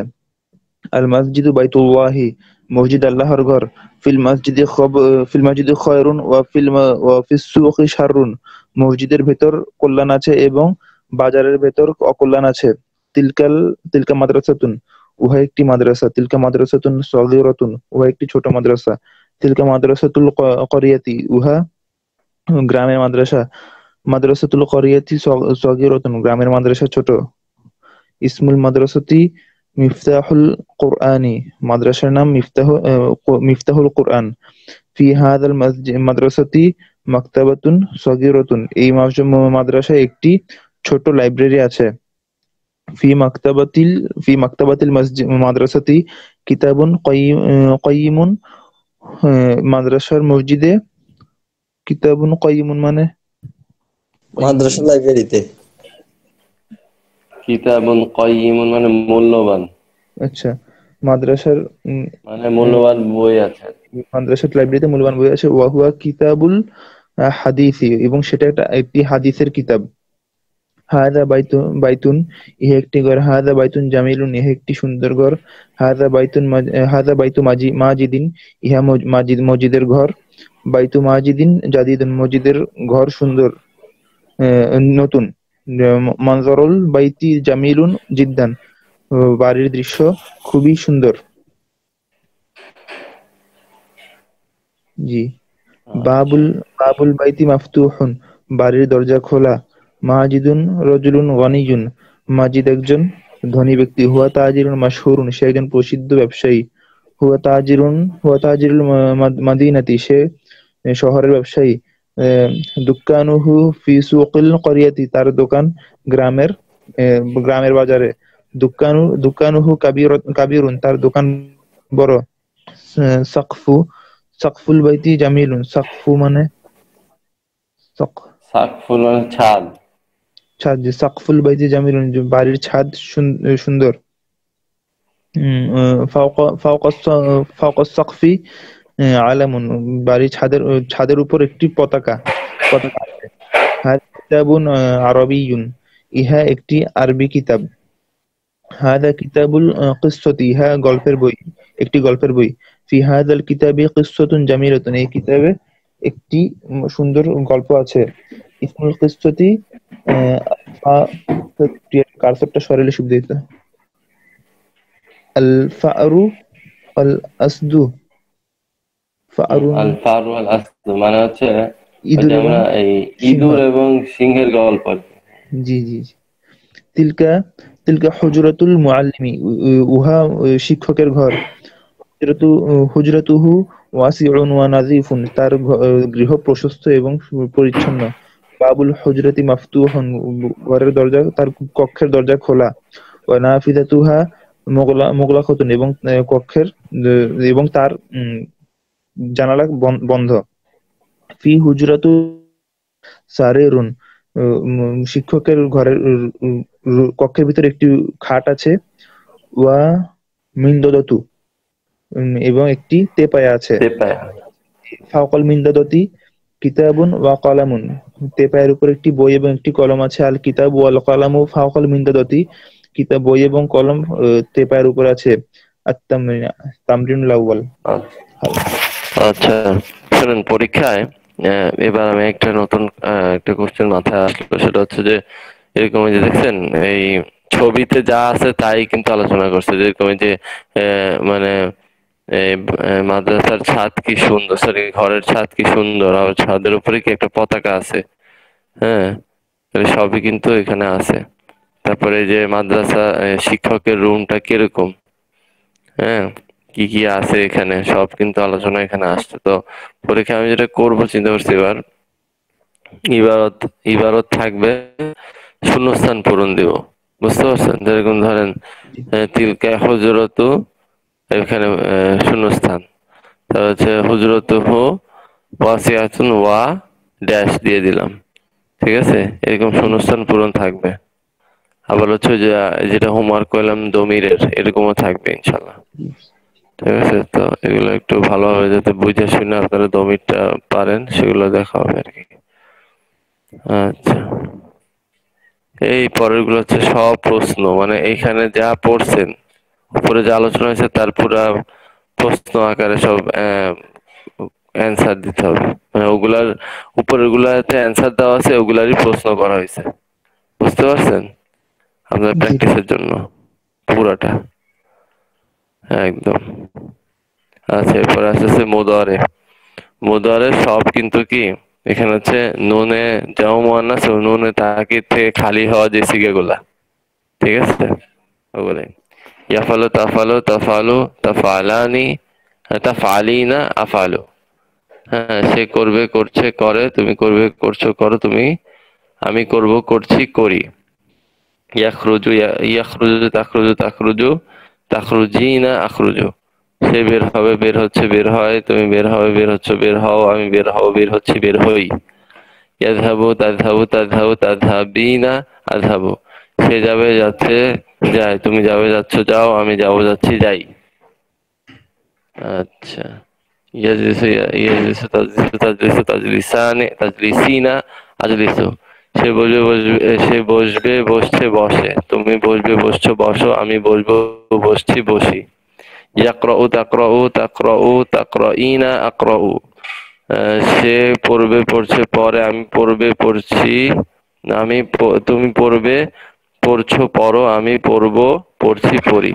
আল মসজিদু বাইতুল্লাহি, মসজিদ আল্লাহর ঘর। ফিল মসজিদি খয়রুন ওয়া ফিস সুকি শাররুন, মসজিদের ভেতর কল্যাণ আছে এবং বাজারের ভেতর অকল্যাণ আছে। তিলকা মাদ্রাসাতুন, উহা একটি মাদ্রাসা। তিলকা মাদ্রাসাতুন সগীরাতুন, উহা একটি ছোট মাদ্রাসা। তিলকা মাদ্রাসাতুল করিয়াতি, উহা গ্রামের মাদ্রাসা। মাদ্রাসাতুল করিয়াতি সগীরাতুন, গ্রামের মাদ্রাসা ছোট। ইসমুল মাদ্রাসাতি মিফতাহুল কুরআনি, মাদ্রাসার নাম মিফতাহুল কুরআন। ফি হাযাল মাদ্রাসাতি মাকতাবাতুন সগীরাতুন, এই মাদ্রাসায় একটি ছোট লাইব্রেরি আছে। ফি মাকতাবাতিল মাদ্রাসাতি কিতাবুন কাইয়িমুন, মাদ্রাসার মসজিদে কিতাবুন কাইয়িমুন মানে মাদ্রাসা লাইব্রেরিতে। কিতাবুন কাইয়িমুন মানে মূল্যবান, আচ্ছা, মাদ্রাসার মানে মূল্যবান বই আছে। মাদ্রাসার লাইব্রেরিতে মূল্যবান বই আছে। ওয়াহুয়া কিতাবুল হাদিসি, এবং সেটা একটি হাদিসের কিতাব। হাদা বাইতুন, ইহা একটি ঘর। হাদা বাইতুন জামিলুন, ইহা একটি সুন্দর ঘর। হাদা বাইতু মাজিদিন, ইহা মসজিদের ঘর। বাইতু মাজিদিন জাদিদুন, মসজিদের ঘর সুন্দর, নতুন। মানজারুল বাইতি জামিলুন জিদ্দান, বাড়ির দৃশ্য খুবই সুন্দর। জি। আচ্ছা। বাবুল বাইতি মাফতুহুন, বাড়ির দরজা খোলা। মাজিদুন রজুলুন গনিয়ুন, মাজিদ একজন ধনী ব্যক্তি। হুয়া তাজিরুন মাশহুরুন, সে একজন প্রসিদ্ধ ব্যবসায়ী। হুয়া তাজিরুল মাদিনাতি, সে শহরের ব্যবসায়ী। আহ, দুক্কানুহু ফি সুকিল ক্বরিয়াতি, তার দোকান গ্রামের গ্রামের বাজারে। দুক্কানুহু কাবিরুন, তার দোকান বড়। সাকফু সাকফুল বাইতি জামিলুন, সাকফু মানে সাক- সাকফুল মানে ছাদ। ছাদ, যে সাকফুল বাইতি জামিলুন, যে বাড়ির ছাদ সুন্দর। ফাওকা সাকফি আলামুন, বাড়ির ছাদের উপর একটি পতাকা আছে। হাযা কিতাবুন আরবিয়্যুন, ইহা একটি আরবি কিতাব। হাযা কিতাবুল কিসসাতি, ইহা একটি গল্পের বই। ফি হাযাল কিতাবি কিসসাতুন জামিলাতুন, এই কিতাবে একটি সুন্দর গল্প আছে। ইসমুল কিসসাতি কার্সরটা সরালে সুবিধা হতো। আল ফাআরু আল আসদু, ফাআরুন আল ফারু আল আসদ মানে হচ্ছে ওই ইঁদুর যে এবং আমরা এই সিংহ। ইঁদুর এবং সিংহের গল্প আর কি। জি জি জি। তিলকা তিলকা হুজরাতুল মুআল্লিমি, উহা শিক্ষকের ঘর। হুজরাতুহু ওয়াসিউন ওয়া নাযীফুন, তার গৃহ প্রশস্ত এবং পরিচ্ছন্ন। বাবুল হুজরাতি মাফতুহুন, তার কক্ষের দরজা খোলা। ওয়া নাফিযাতুহা মুগলাকাতুন, এবং কক্ষের এবং তার জানালা বন্ধ। ফি হুজরাতু সারিরুন, শিক্ষকের ঘরের কক্ষের ভিতরে একটি খাট আছে। ওয়া মিনদাদাতু, এবং একটি তেপায়া আছে। তেপায়া। ফাওকাল মিনদাদাতি কিতাবুন ওয়া কলামুন, তেপায়ের উপর একটি বই এবং একটি কলম আছে। আল কিতাব ওয়াল কলামু ফাওকাল মিনদাদাতি, কিতাব বই এবং কলম তেপায়ের উপর আছে। তামরিনুল আউয়াল। আচ্ছা, শুনেন, পরীক্ষায় এবার আমি একটা নতুন একটা কোশ্চেন মাথায় আসলো, সেটা হচ্ছে যে এরকম এই যে দেখছেন এই ছবিতে যা আছে তাই কিন্তু আলোচনা করছে, যেরকম এই যে মানে এই মাদ্রাসার ছাদ কি সুন্দর, সরি ঘরের ছাদ কি সুন্দর, আর ছাদের উপরে কি একটা পতাকা আছে। হ্যাঁ, তাহলে সবই কিন্তু এখানে আছে। তারপরে এই যে মাদ্রাসা শিক্ষকের রুমটা কিরকম, হ্যাঁ, কি কি আছে এখানে সব কিন্তু আলোচনা এখানে আসছে। তো পরীক্ষা আমি যেটা করবো চিন্তা করছি এবার ইবারত ইবারত থাকবে, শূন্যস্থান পূরণ দিব। বুঝতে পারছেন? যেরকম ধরেন তিলকা হুজরতু, এখানে শূন্যস্থান। তার হচ্ছে হুজরতু হু ওয়াসিআতুন ওয়া ড্যাশ দিয়ে দিলাম। ঠিক আছে, এরকম শূন্যস্থান পূরণ থাকবে। আবার হচ্ছে যে যেটা হোমওয়ার্ক করলাম দমিরের, এরকমও থাকবে ইনশাল্লাহ। ঠিক আছে, তো এগুলো একটু ভালোভাবে যাতে বুঝে শুনে আপনারা দমিরটা পারেন সেগুলো দেখা হবে আর কি। আচ্ছা, এই পরের গুলো হচ্ছে সব প্রশ্ন, মানে এইখানে যা পড়ছেন, উপরে যে আলোচনা হয়েছে তার পুরা প্রশ্ন আকারে সব অ্যান্সার দিতে হবে। মানে ওগুলার উপরের গুলাতে অ্যান্সার দেওয়া আছে, ওগুলারই প্রশ্ন করা হয়েছে। বুঝতে পারছেন? আপনার জি প্র্যাকটিসের জন্য পুরাটা একদম। আচ্ছা, এরপরে আসছে মুদারে। মুদারে সব কিন্তু কি এখানে হচ্ছে নুনে যাও মুয়ান্নাস ও নুনে তাকিদ থেকে খালি হওয়া যে সিগাগুলা, ঠিক আছে, ওগুলাই ইয়াফালু তাফালু তাফালু তাফালানি তাফালিনা আফালু। হ্যাঁ, সে করবে করছে করে, তুমি করবে করছো করো, তুমি আমি করব করছি করি। ইয়াখরুজু ইয়াখরুজু তাখরুজু তাখরুজু তাখরুজিনা আখরুজু, সে সে বের হবে, বের হচ্ছে, বের হয়, তুমি বের হবে, বের হচ্ছে, বের হও, আমি বের হব, বের হচ্ছি, বের হই। ইয়াযহাবু তাযহাবু তাযহাবু তাযহাবিনা আযহাবু, সে যাবে, যাচ্ছে, যায়, তুমি যাবে, যাচ্ছ, যাও, আমি যাব, যাচ্ছি, যাই। আচ্ছা, ইয়াজলিসু ইয়াজলিসু তাজলিসু তাজলিসু তাজলিসানে তাজলিসিনা আজলিসু, সে বসবে, বসবে, সে বসবে, বসছে, বসে, তুমি বসবে, বসছো, বসো, আমি বসবো, বসছি, বসি। ইয়াকরাউ তাকরাউ তাকরাউ তাকরাইনা আকরাউ, সে পড়বে, পড়ছে, পড়ে, আমি পড়বে, পড়ছি, আমি তুমি পড়বে, পড়ছো, পড়ো, আমি পড়বো, পড়ছি, পড়ি।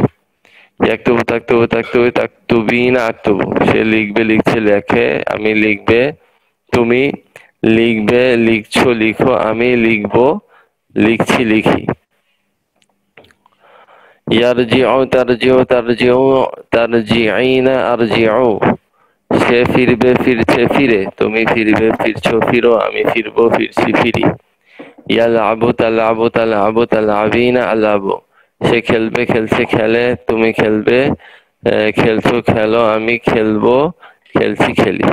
ইয়াকতুবু তাকতুবু তাকতুবু তাকতুবিনা আকতুবু, সে লিখবে, লিখছে, লেখে, আমি লিখবে, তুমি লিখবে, লিখছো, লিখো, আমি লিখবো, লিখছি, লিখি। ইয়ারজিউ তারজিউ তারজিউ তারজিইনা আরজিউ, সে ফিরবে, ফিরছে, ফিরে, তুমি ফিরবে, ফিরছো, ফিরো, আমি ফিরবো, ফিরছি, ফিরি। ইয়ালআবু তালআবু তালআবু তালআবিনা আলআবু, সে খেলবে, খেলছে, খেলে, তুমি খেলবে, খেলছো, খেলো, আমি খেলবো, খেলছি, খেলি।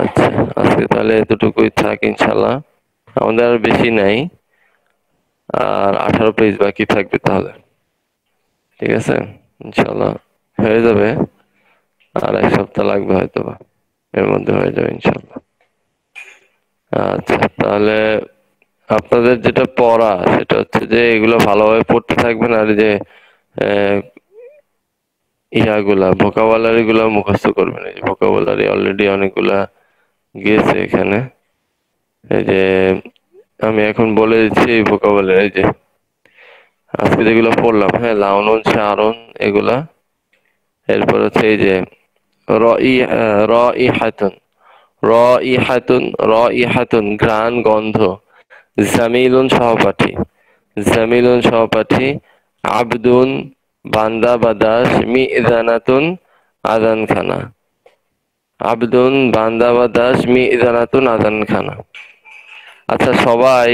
আচ্ছা, আজকে তাহলে এতটুকুই থাক ইনশাল্লাহ, আমাদের আর বেশি নাই, আর 18 পেজ বাকি থাকবে তাহলে। ঠিক আছে, ইনশাল্লাহ হয়ে যাবে, আর 1 সপ্তাহ লাগবে হয়তো বা, এর মধ্যে হয়ে যাবে ইনশাল্লাহ। আচ্ছা, তাহলে আপনাদের যেটা পড়া সেটা হচ্ছে যে এগুলো ভালোভাবে পড়তে থাকবেন, আর যে ইয়াগুলা ভোকাবুলারি গুলা মুখস্থ করবেন। এই ভোকাবুলারি অলরেডি অনেকগুলা গিয়েছে এখানে, এই যে আমি এখন বলে দিচ্ছি এই ভোকাবুলারি, এই যে আজকে যেগুলো পড়লাম, হ্যাঁ, লাউনুন শারুন এগুলা, এরপর হচ্ছে এই যে রাইহাতুন, রাইহাতুন, রাইহাতুন ঘ্রাণ, গন্ধ, জামিলুন সহপাঠী, জামিলুন সহপাঠী, আবদুন বান্দা বা দাস, মিজানাতুন আযানখানা, আবদুন বান্দা বা দাস, মিজানাতুন আযানখানা। আচ্ছা, সবাই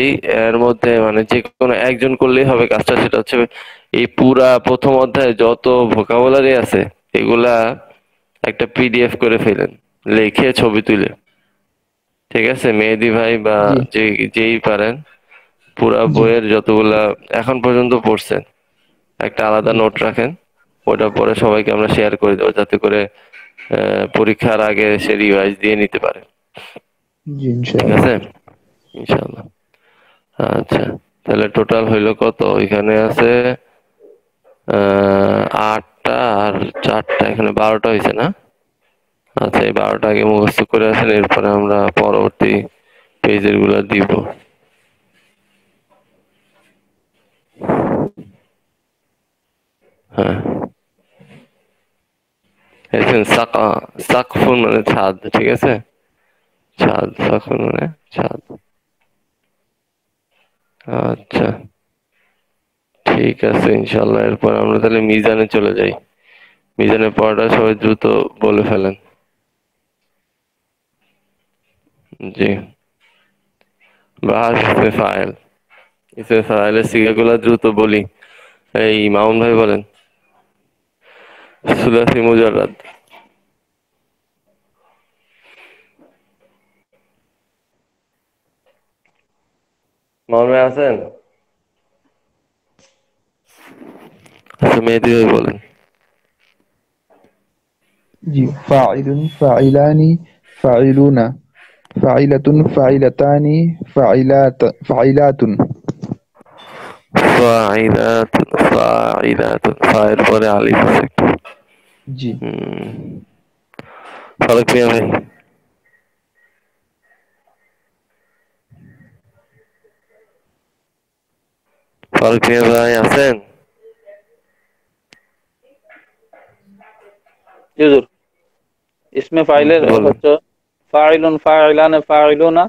এর মধ্যে মানে যে কোনো একজন করলেই হবে কাজটা, সেটা হচ্ছে এই পুরা প্রথম অধ্যায়ে যত ভোকাবুলারি আছে এগুলা একটা পিডিএফ করে ফেলেন, লিখে ছবি তুলে। ঠিক আছে, মেহেদী ভাই বা জি যেই পারেন, পুরা জি বইয়ের যতগুলা এখন পর্যন্ত পড়ছেন একটা আলাদা জি নোট রাখেন, ওটা পরে সবাইকে আমরা শেয়ার করে দেবো, যাতে করে পরীক্ষার আগে সে রিভাইজ দিয়ে নিতে পারে। জি ঠিক ইনশাআল্লাহ। আছে, ইনশাআল্লাহ। আচ্ছা, তাহলে টোটাল হইলো কত? এখানে আছে 8টা আর 4টা, এখানে 12টা হয়েছে না? আচ্ছা, এই 12টা আগে মুখস্থ করে আসেন, এরপরে আমরা পরবর্তী পেজের গুলা দিব। হ্যাঁ, এখানে সাকফুন মানে ছাদ, ঠিক আছে, ছাদ, সাকফুন মানে ছাদ। আচ্ছা, ঠিক আছে ইনশাল্লাহ। এরপর আমরা তাহলে মিজানে চলে যাই। মিজানের পড়াটা সবাই দ্রুত বলে ফেলেন। জি, বাস ইসমে ফাইল, ইসমে ফাইলের সিগাগুলা দ্রুত বলি। এই মামুন ভাই বলেন। সুলাসি মুজাররাদ। মামুন ভাই আছেন? আচ্ছা, মেহেদী ভাই বলেন। জি, ফাইলুন ফাইলানি ফাইলুনা ফাইলাতুন ফাইলাতানি ফাইলাতুন। ফাইলাতুন, ফাইলাতুন, ফায়ের পরে আলিফ আছে একটা। জি ফারুক মিয়া ভাই। ফারুক মিয়া ভাই আছেন? জি হুজুর, ইসমে ফাইলের বলেন। হচ্ছে ফাইলুন ফাইলানে ফাইলুনা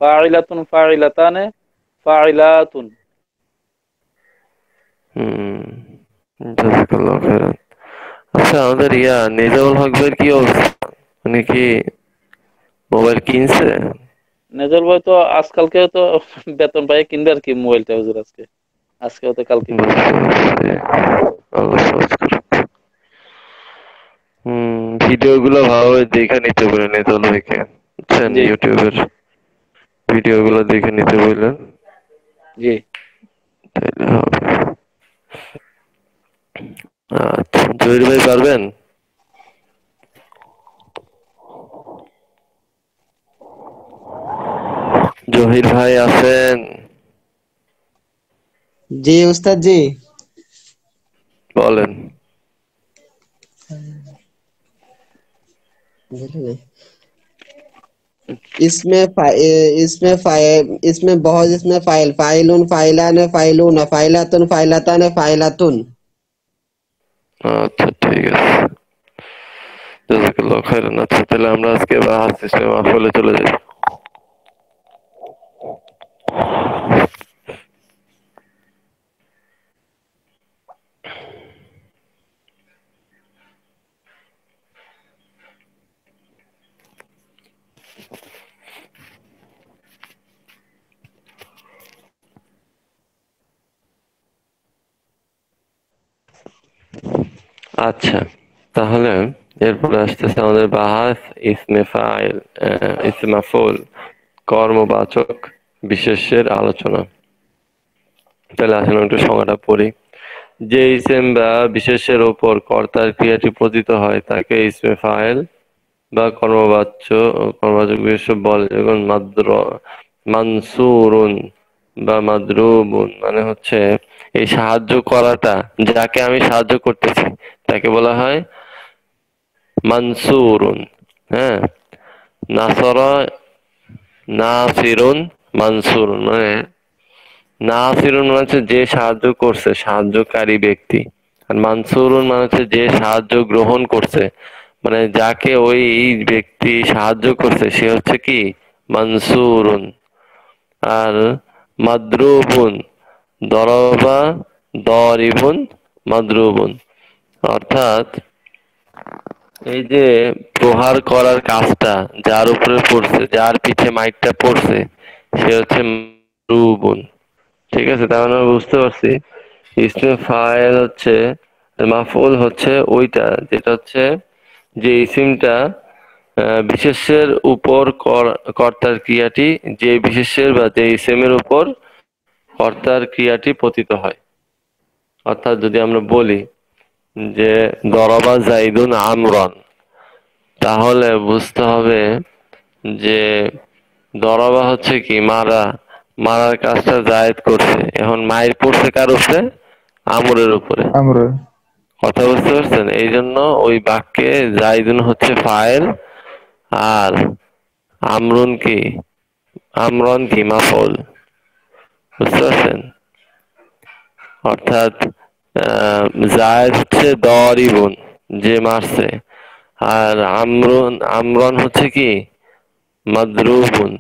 ফাইলাতুন ফাইলাতানে ফাইলাতুন। জাযাকাল্লাহু খাইরান। আচ্ছা, আমাদের নেজামুল হক ভাইয়ের কি অবস্থা? মানে কি মোবাইল কিনছে? নেজর ভাই তো আজকালকে তো বেতন পাই কিনবে আর কি মোবাইলটা হুজুর, আজকে হতে কালকে কিনবে। আল্লাহ সহজ করুক। ভিডিওগুলো ভালোভাবে দেখে নিতে বলেন এতল ভাইকে, বুঝছেন? জি ইউটিউবের ভিডিওগুলো দেখে নিতে বললেন, জি। তাইলে হবে। আচ্ছা, জহির ভাই পারবেন? জহির ভাই আছেন? জি উস্তাদ জি। বলেন। इसमें बहुत इसमें फाइलुन फाइलान फाइलून फाइलातुन फाइलातान फाइलातुन। আচ্ছা ঠিক আছে, জাযাকাল্লাহু খাইরান। আচ্ছা তাহলে আমরা আজকে বাহাস সিস্টেম আসলে চলে যাই। আচ্ছা তাহলে এরপরে আসতেছে আমাদের বাহাস ইসমে ফাইল, ইসমে মাফউল, কর্মবাচক বিশেষ্যের আলোচনা। তাহলে আসলে একটু সংজ্ঞাটা পড়ি। যে ইসেম বা বিশেষ্যের উপর কর্তার ক্রিয়াটি পতিত হয় তাকে ইসমে ফাইল বা কর্মবাচক বিশেষ্য বলে। যেমন মানসুরুন বা মাদরুবুন মানে হচ্ছে এই সাহায্য করাটা, যাকে আমি সাহায্য করতেছি তাকে বলা হয় মানসুরুন। হ্যাঁ, নাসরা নাসিরুন মানসুরুন মানে নাসিরুন মানে হচ্ছে যে সাহায্য করছে, সাহায্যকারী ব্যক্তি। আর মানসুরুন মানে হচ্ছে যে সাহায্য গ্রহণ করছে, মানে যাকে ওই ব্যক্তি সাহায্য করছে সে হচ্ছে কি মানসুরুন। আর মাদরুবুন, দরবা দরিবুন মাদরুবুন, অর্থাৎ এই যে প্রহার করার কাজটা যার উপরে পড়ছে, যার পিঠে মাইরটা পড়ছে সে হচ্ছে মাদরুবুন। ঠিক আছে, তার মানে আমরা বুঝতে পারছি ইসমে ফাইল হচ্ছে, মাফউল হচ্ছে ওইটা যেটা হচ্ছে যে ইসিমটা বিশেষ্যের উপর কর্তার ক্রিয়াটি, যে বিশেষ্যের বা যে ইসিমের উপর কর্তার ক্রিয়াটি পতিত হয়। অর্থাৎ যদি আমরা বলি যে দরবা জাইদুন আমরন, তাহলে বুঝতে হবে যে দরবা হচ্ছে কি মারা, মারার কাজটা জায়েদ করছে, এখন মায়ের পড়ছে কার উপরে? আমরের উপরে। আমরা কথা বুঝতে পারছেন? এই জন্য ওই বাক্যে জাইদুন হচ্ছে ফাইল আর আমরুন কি, আমরন কি মাফউল। বুঝতে পারছেন? অর্থাৎ জায়েদ হচ্ছে দরিবুন যে মারছে, আর আমরন হচ্ছে কি মাদরুবুন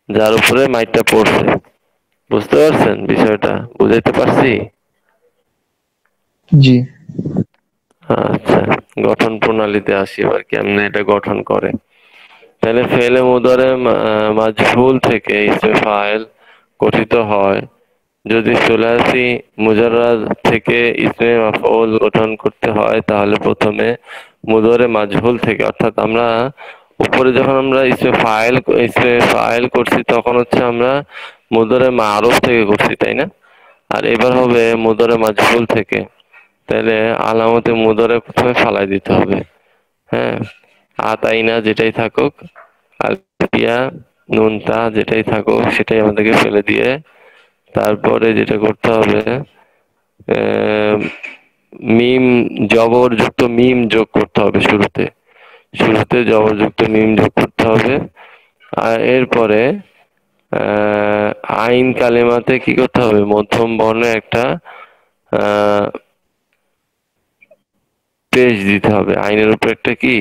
যার উপরে মাইরটা পড়ছে। বুঝতে পারছেন বিষয়টা? বুঝাইতে পারছি? জি। আচ্ছা, গঠন প্রণালীতে আসি এবার, কেমনে এটা গঠন করে। তাহলে ফেলে মুদারে মাজহুল থেকে ইসমে ফাইল গঠিত হয়। যদি সুলাসি মুজাররাদ থেকে ইসমে মাফউল গঠন করতে হয় তাহলে প্রথমে মুদরে মাজহুল থেকে, অর্থাৎ আমরা উপরে যখন আমরা ইসমে ফাইল করছি তখন হচ্ছে আমরা মুদরে মারুফ থেকে করছি, তাই না? আর এবার হবে মুদরে মাজহুল থেকে। তাহলে আলামতে মুদরে প্রথমে ফালাই দিতে হবে। হ্যাঁ, আতাইনা যেটাই থাকুক, আলফিয়া নুনতা যেটাই থাকুক সেটাই আমাদেরকে ফেলে দিয়ে তারপরে যেটা করতে হবে মিম জবরযুক্ত মিম যোগ করতে হবে। শুরুতে জবরযুক্ত মিম যোগ করতে হবে। আর এরপরে আইন কালেমাতে কি করতে হবে? মধ্যম বর্ণে একটা পেশ দিতে হবে। আইনের উপর একটা কি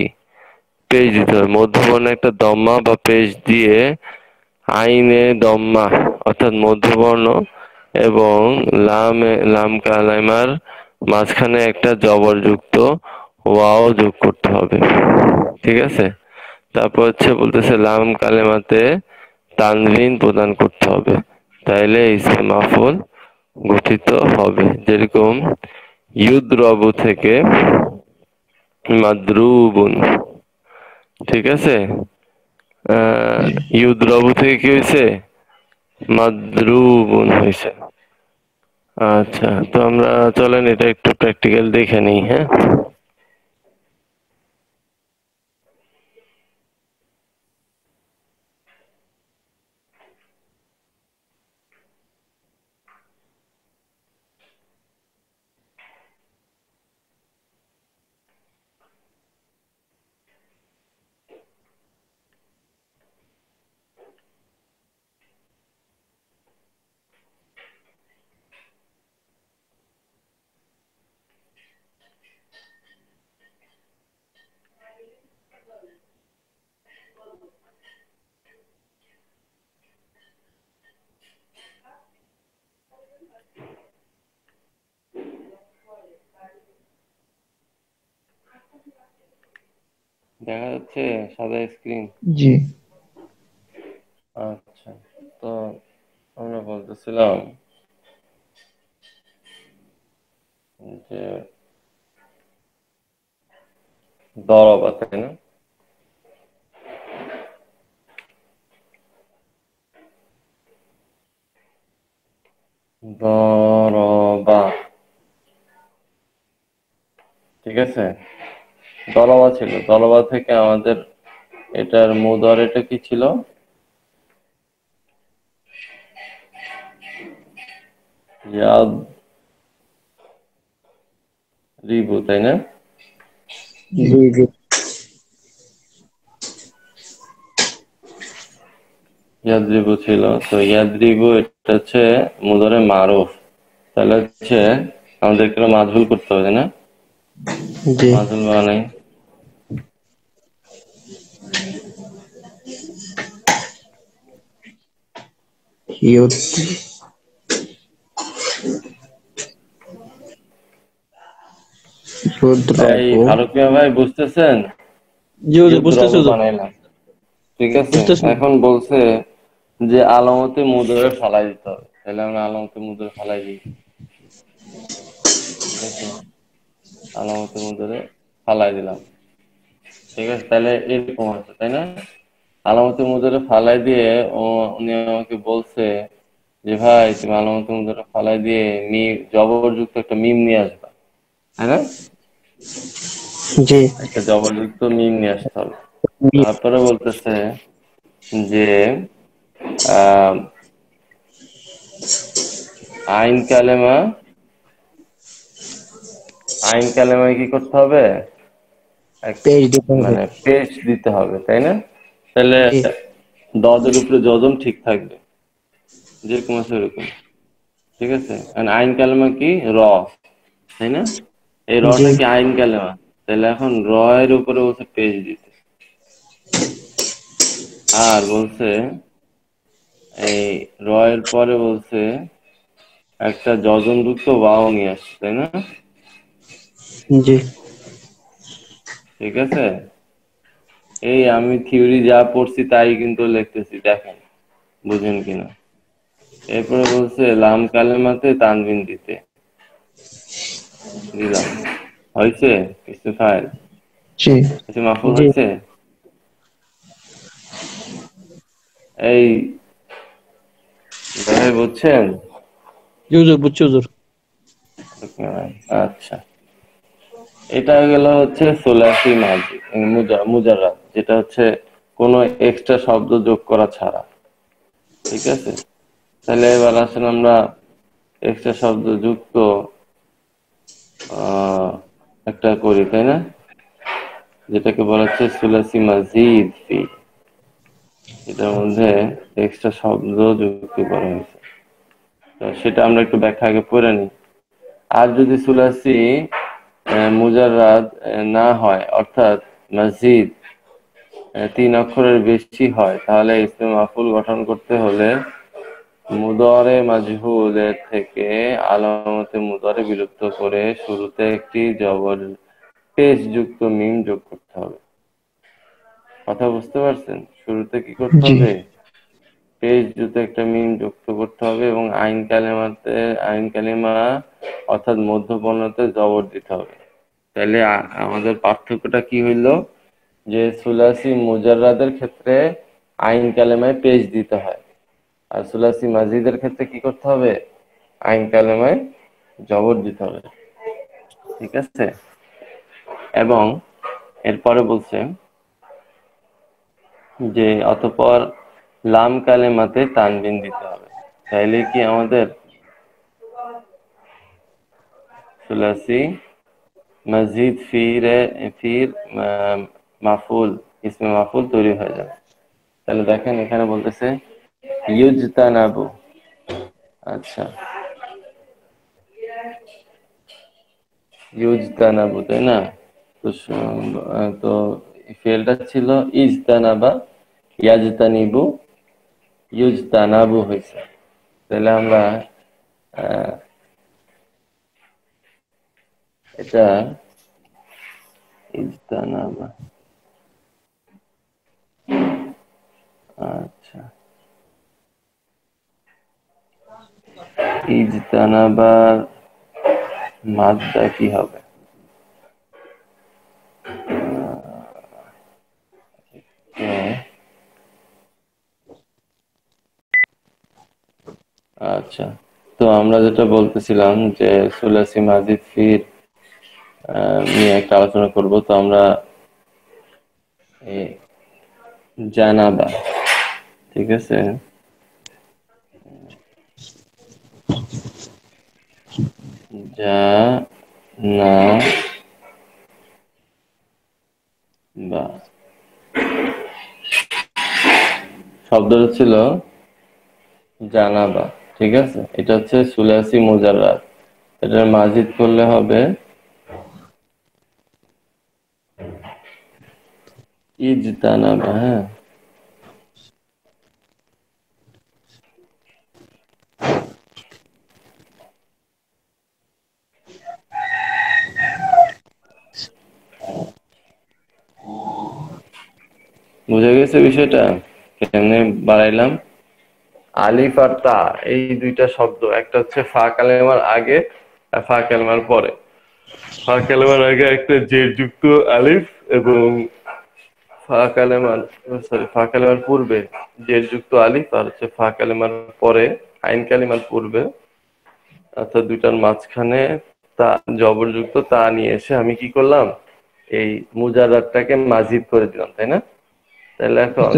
পেশ দিতে হবে, মধ্যবর্ণে একটা দম্মা বা পেশ দিয়ে আইনে দম্মা অর্থাৎ মধ্যবর্ণ এবং লাম কালেমার মাঝখানে একটা জবরযুক্ত ওয়াও যোগ করতে হবে। ঠিক আছে, তারপর হচ্ছে বলতেছে লাম কালেমাতে তানভিন প্রদান করতে হবে, তাইলে ইসমে মাফউল গঠিত হবে। যেরকম ইউদ্রবু থেকে মাদরুবুন, ঠিক আছে। জি ইউদ্রবু থেকে কি হয়েছে? মাদরুবুন হয়েছে। আচ্ছা, তো আমরা চলেন এটা একটু প্র্যাকটিক্যাল দেখে নিই, হ্যাঁ। দেখা যাচ্ছে সাদা স্ক্রিন? জি আচ্ছা, তো আমরা বলতেছিলাম যে দরবা, তাই না? দরবা, ঠিক আছে। দরবা ছিল, দরবা থেকে আমাদের এটার মুদারেটা কি ছিল? ইয়াদ রিবু, তাই না? জি জি ইয়াদ্রিবু ছিল, তো ইয়াদ্রিবু এটা হচ্ছে মুদারে মারুফ। তাহলে হচ্ছে আমাদেরকে মাজহুল করতে হবে, তাই না? জি মাজহুল বানাই। ইউত এই ইউদ্রব ফারুক মিয়া ভাই, বুঝতেছেন? জি হুজুর, বুঝতেছি ইউদ্রবু হুজুর, বানাইলাম, ঠিক আছে। বুঝতেছি। এখন বলছে যে আলামতে মুদরে ফালাই দিতে হবে, তাহলে আমরা আলামতে মুদরে ফালাই দিই, ঠিক আছে। আলামতে মুদরে ফালাই দিলাম, ঠিক আছে। তাহলে এরকম আছে, তাই না? আলামতে মুদরে ফালাই দিয়ে উনি আমাকে বলছে যে ভাই তুমি আলামতে মুদরে ফালাই দিয়ে জবরযুক্ত একটা মিম নিয়ে আসবা, তাই না? জি একটা জবরযুক্ত মিম নিয়ে আসতে হবে। তারপরে বলতেছে যে আহ আইন কালেমা, আইন কালেমায় কি করতে হবে? পেজ দিতে হবে। মানে পেশ দিতে হবে, তাই না? তাহলে জি দদের উপরে যজম ঠিক থাকবে, যেরকম আছে ওরকম, ঠিক আছে। কারণ আইন কালেমা কি র, তাই না? এই জি রটা কি আইন কালেমা, তাহলে এখন র এর উপরে বলছে পেশ দিতে। আর বলছে এই র এর পরে বলছে একটা যজনযুক্ত ওয়াও নিয়ে আসছে, তাই না? জি ঠিক আছে। এই আমি থিওরি যা পড়ছি তাই কিন্তু লিখতেছি, দেখেন বুঝেন কিনা। এরপরে বলছে লাম কালেমাতে তানবিন দিতে, দিলাম, হয়েছে কিছু ফাইল, জি কিছু মাফুল জি হয়েছে। এই ভাই বুঝছেন? জি হুজুর, বুঝছি হুজুর। আচ্ছা, এটা গেল হচ্ছে সোলাসি মাজি, মুজাররাদ, যেটা হচ্ছে কোনো এক্সট্রা শব্দ যোগ করা ছাড়া, ঠিক আছে। তাহলে এবার আসলে আমরা এক্সট্রা শব্দ যুক্ত আহ একটা করি, তাই না? যেটাকে বলা হচ্ছে সুলাসি মাজিদ ফি, এটার মধ্যে এক্সট্রা শব্দ যুক্ত করা হয়েছে। তো সেটা আমরা একটু ব্যাখ্যা আগে পড়ে নিই। আর যদি সুলাসি মুজাররাদ না হয়, অর্থাৎ মসজিদ তিন অক্ষরের বেশি হয়, তাহলে ইসমে মাফুল গঠন করতে হলে মুদরে মাজহুলের থেকে আলামতে মুদরে বিলুপ্ত করে শুরুতে একটি জবর পেশ যুক্ত মিম যোগ করতে হবে। কথা বুঝতে পারছেন? শুরুতে কি করতে জি হবে? পেশ যুক্ত একটা মিম যুক্ত করতে হবে এবং আইন কালেমা অর্থাৎ মধ্যবর্ণতে জবর দিতে হবে, তাহলে আমাদের পার্থক্যটা কি হইলো, যে সুলাসি মুজাররাদের ক্ষেত্রে আইন কালেমায় পেশ দিতে হয়, আর সুলাসি মাজিদের ক্ষেত্রে কি করতে হবে, আইন কালেমায় জবর দিতে হবে। ঠিক আছে। এবং এরপরে বলছে যে অতঃপর লাম কালেমাতে তানবিন দিতে হবে। তাইলে কি আমাদের সুলাসি মসজিদ ফির মাফুল ইসমে মাফুল তৈরি হয়ে যাবে। তাহলে দেখেন এখানে বলতেছে ইউজতানাবু। আচ্ছা, ইউজতানাবু, তাই না? তো তো ফেলটা ছিল ইজতানাবা, ইয়াজতানিবু, ইউজতানাবু হয়েছে। তাহলে আমরা এটা ইজতানাবা, আচ্ছা, ইজতানাবার মাদ্দা কি হবে? আচ্ছা, তো আমরা যেটা বলতেছিলাম যে সুলাসি মাজিদ ফির নিয়ে একটা আলোচনা করব। তো আমরা জানাবা, ঠিক আছে, জানাবা শব্দটা ছিল জানাবা। ঠিক আছে, এটা হচ্ছে সুলাসি মুজাররাদ। এটার মাজিদ করলে হবে ইজতানাবা। হ্যাঁ, বুঝে গেছে বিষয়টা কেমনে বাড়াইলাম। আলিফ আর তা এই দুইটা শব্দ, একটা হচ্ছে ফা কালেমার আগে আর ফা কালেমার পরে। ফা কালেমার আগে একটা জের যুক্ত আলিফ, এবং ফা কালেমার পূর্বে জের যুক্ত আলিফ, আর হচ্ছে ফা কালেমার পরে আইন কালিমার পূর্বে, অর্থাৎ দুইটার মাঝখানে তা জবরযুক্ত তা নিয়ে এসে আমি কি করলাম, এই মুজাররাদটাকে মাজিদ করে দিলাম, তাই না? তাহলে এখন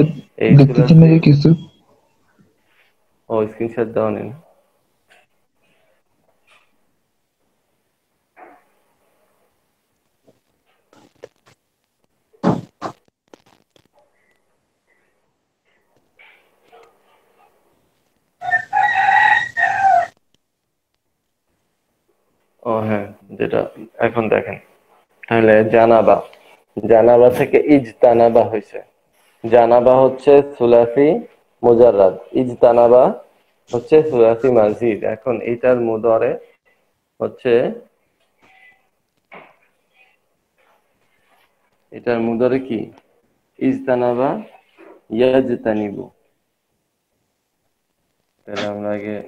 এই দেখতেছেন নাকি কিছু? স্ক্রিনশট দেওয়া নেই। হ্যাঁ, যেটা এখন দেখেন, তাহলে জানাবা, জানাবা থেকে ইজতানাবা হয়েছে। জানাবা হচ্ছে সুলাসি মুজাররাদ, ইজতানাবা হচ্ছে সুলাসি মাজিদ। এখন এটার মুদারে হচ্ছে, এটার মুদারে কি, ইজতানাবা ইয়াজতানিবু। তাহলে আমরা আগে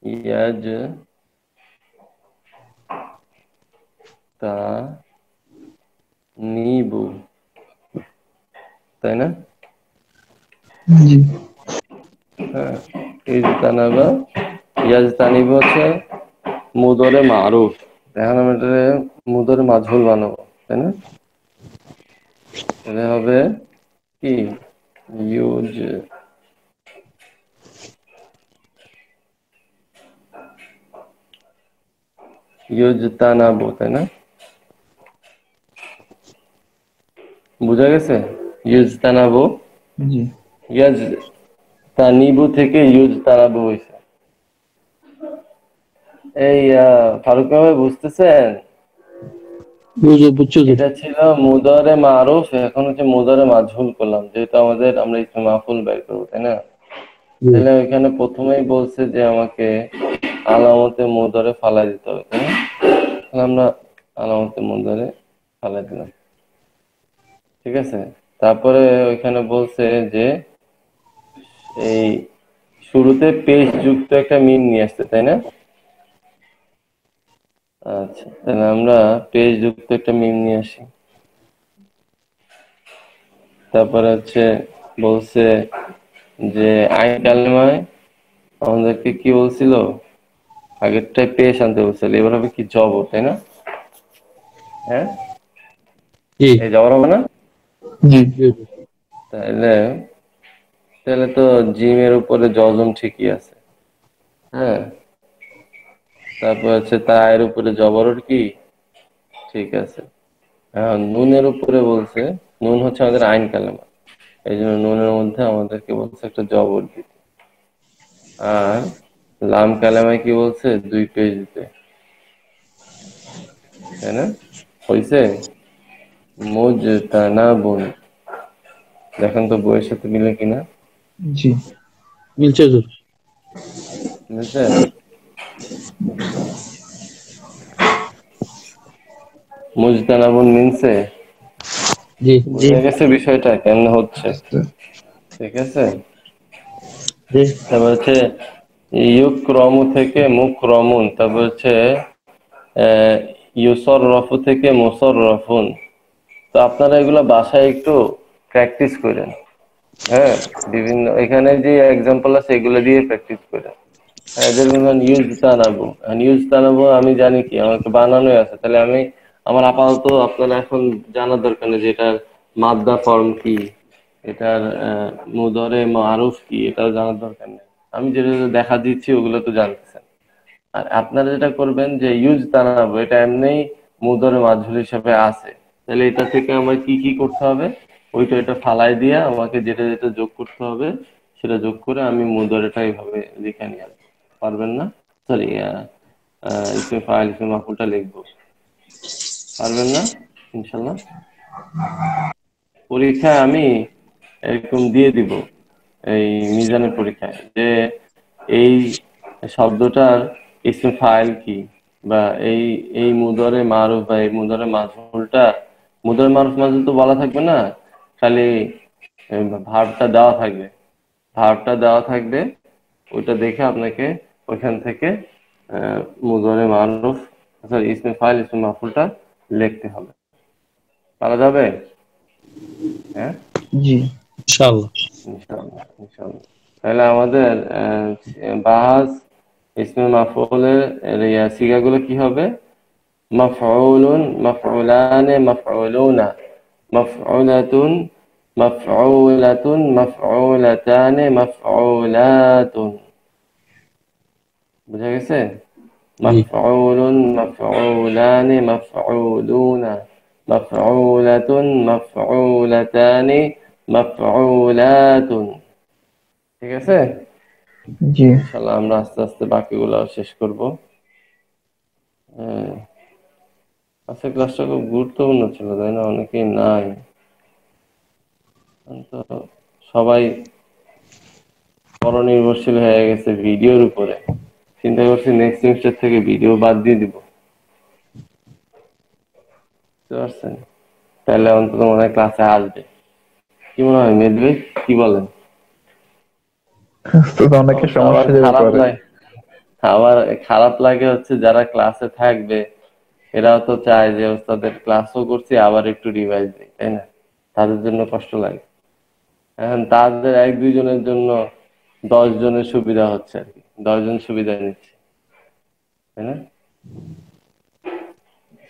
ইয়াজ তা নিবু, তাই না? জি। হ্যাঁ, ইজতানাবা ইয়াজতানিবু হচ্ছে মুদরে মারুফ। এখন আমরা এটা মুদরে মাজহুল বানাবো, তাই না? তাহলে হবে কি, ইউজ ইউজতানাবু, তাই না? বুঝা গেছে? ইউজতানাবু, জি। ইয়াজতানিবু থেকে ইউজতানাবু হয়েছে। এই ফারুক ভাই বুঝতেছেন? এটা ছিল মুদরে মারুফ, এখন হচ্ছে মুদরে মাজহুল করলাম, যেহেতু আমরা ইসমে মাফুল বের করবো, তাই না? তাহলে ওইখানে প্রথমেই বলছে যে আমাকে আলামতে মুদরে ফালাই দিতে হবে, তাই না? তাহলে আমরা আলামতে মুদরে ফালাই দিলাম। ঠিক আছে, তারপরে ওইখানে বলছে যে এই শুরুতে পেশ যুক্ত একটা মিম নিয়ে আসতে, তাই না? আচ্ছা, তাহলে আমরা পেজ যুক্ত একটা মিম নিয়ে আসি। তারপরে হচ্ছে বলছে যে আইন কালেমায় আমাদেরকে কি বলছিল, আগেরটাই পেশ আনতে বলছিল, এবার হবে কি জবর, তাই না? হ্যাঁ, জি এই জবর হবে না? জি তাহলে তাহলে তো জিমের উপরে জজম ঠিকই আছে। হ্যাঁ, তারপর হচ্ছে তায়ের উপরে জবরর কি ঠিক আছে। হ্যাঁ, নুনের উপরে বলছে, নুন হচ্ছে আমাদের আইন কালেমা, এই জন্য নুনের মধ্যে আমাদেরকে বলছে একটা জবর দিতে। আর লাম কালেমায় কি বলছে, 2 পেজ দিতে, তাই না? হয়েছে মুজতানাবুন, দেখেন তো বইয়ের সাথে মিলে কিনা। জি। মিলছে হুজুর। বুঝছে? মুজতানাবুন মিলছে, জি বুঝে গেছে বিষয়টা কেমন হচ্ছে, আচ্ছা। ঠিক আছে। জি তারপর হচ্ছে ইউক্রমু থেকে মুকরমুন, তারপর হচ্ছে ইউসররফু থেকে মুসররফুন। তো আপনারা এগুলো বাসায় একটু প্র্যাকটিস করেন। হ্যাঁ, বিভিন্ন এখানে যে এক্সাম্পল আছে এগুলো দিয়ে প্র্যাকটিস করেন। হ্যাঁ, যেরকম ইউজ তানাবু, ইউজ তানাবু আমি জানি কি, আমাকে বানানোই আছে, তাহলে আমি আমার আপাতত আপনারা এখন জানার দরকার নেই যে এটার মাদ্দা ফর্ম কি, এটার মুদরে মারুফ কি, এটাও জানার দরকার নেই। আমি যেটা দেখা দিচ্ছি ওগুলো তো জানতেছেন। আর আপনারা যেটা করবেন যে ইউজ তানাবু, এটা এমনি মুদরে মাজহুল হিসাবে আছে, তাহলে এটা থেকে আমার কি কি করতে হবে, ওইটা এটা ফালাই দিয়ে আমাকে যেটা যেটা যোগ করতে হবে সেটা যোগ করে আমি মুদরেটা এইভাবে লিখে নিয়ে আসবো। পারবেন না? সরি, ইসমে ফাইল ইসমে মাফুলটা লিখবো, পারবেন না ইনশাল্লাহ? পরীক্ষায় আমি এরকম দিয়ে দিব, এই মিজানের পরীক্ষায়, যে এই শব্দটার ইসমে ফাইল কি, বা এই এই মুদরে মারুফ বা এই মুদরে মাজহুলটা, মুদরে মারুফ মাজহুল তো বলা থাকবে না, খালি ভার্বটা দেওয়া থাকবে, ভার্বটা দেওয়া থাকবে, ওইটা দেখে আপনাকে ওইখান থেকে মুদরে মারুফ সরি ইসমে ফাইল ইসমে মাফুলটা লিখতে হবে। পারা যাবে? হ্যাঁ, জি। ইনশাআল্লাহ। ইনশাআল্লাহ ইনশাআল্লাহ। তাহলে আমাদের বাহাস ইসমে মাফউলের সিগাগুলো কি হবে? মাফউলুন, মাফউলানে, মাফউলুনা, মাফউলাতুন, মাফউলাতুন, মাফউলাতানে, মাফউলাতুন। বুঝা গেছে? জি মাফউলুন, মাফউলানে, মাফউলুনা, মাফউলাতুন, মাফউলাতানি, মাফউলাতুন। ঠিক আছে? জি। ইনশাআল্লাহ আমরা আস্তে আস্তে বাকিগুলো শেষ করব। আজকে ক্লাসটা খুব গুরুত্বপূর্ণ ছিল, তাই না? অনেকেই নাই, তো সবাই পরনির্ভরশীল হয়ে গেছে ভিডিওর উপরে। চিন্তা করছি নেক্সট সেমিস্টার থেকে ভিডিও বাদ দিয়ে দিব, বুঝতে পারছেন? তাহলে অন্তত মনে হয় ক্লাসে আসবে। কি মনে হয় মেদবে, কি বলেন? তো অনেকের অবশ্য আবার সমস্যা যাবে খারাপ পরে। লাগে, আবার খারাপ লাগে হচ্ছে যারা ক্লাসে থাকবে এরাও তো চায় যে ওস্তাদের ক্লাসও করছি আবার একটু রিভাইজ দিই, তাই না? তাদের জন্য কষ্ট লাগে। এখন তাদের 1-2 জনের জন্য 10 জনের সুবিধা হচ্ছে আর কি, 10 জন সুবিধা নিচ্ছে, তাই না?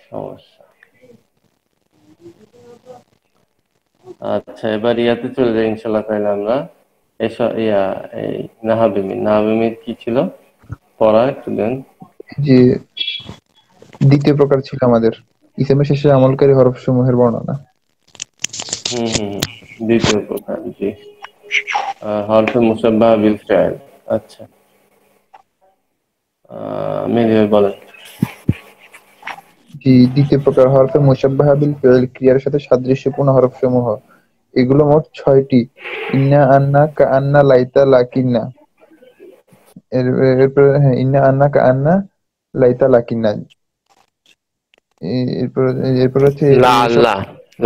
সমস্যা। আচ্ছা, এবার ইয়াতে চলে যাই ইনশাল্লাহ। তাহলে আমরা এসব এই নাহাবিমির কি ছিল পড়া একটু দেন। যে দ্বিতীয় প্রকার ছিল আমাদের ইসমের শেষে আমলকারী হরফ সমূহের বর্ণনা। হুম হুম হুম। দ্বিতীয় প্রকার, জি, হরফে মুসাব্বাহ বিল ফাইল। আচ্ছা, মেহেদী ভাই বলেন। জি, দ্বিতীয় প্রকার হরফে মুশাব্বাহা বিল ফি'ল, ক্রিয়ার সাথে সাদৃশ্যপূর্ণ হরফ সমূহ। এগুলো মোট 6টি। ইন্না, আন্না, কাআন্না, লাইতা, লাকিন্না। এরপরে হ্যাঁ, ইন্না, আন্না, কাআন্না, লাইতা, লাকিন্না। এরপর এরপর হচ্ছে লা এসব। আল্লাহ,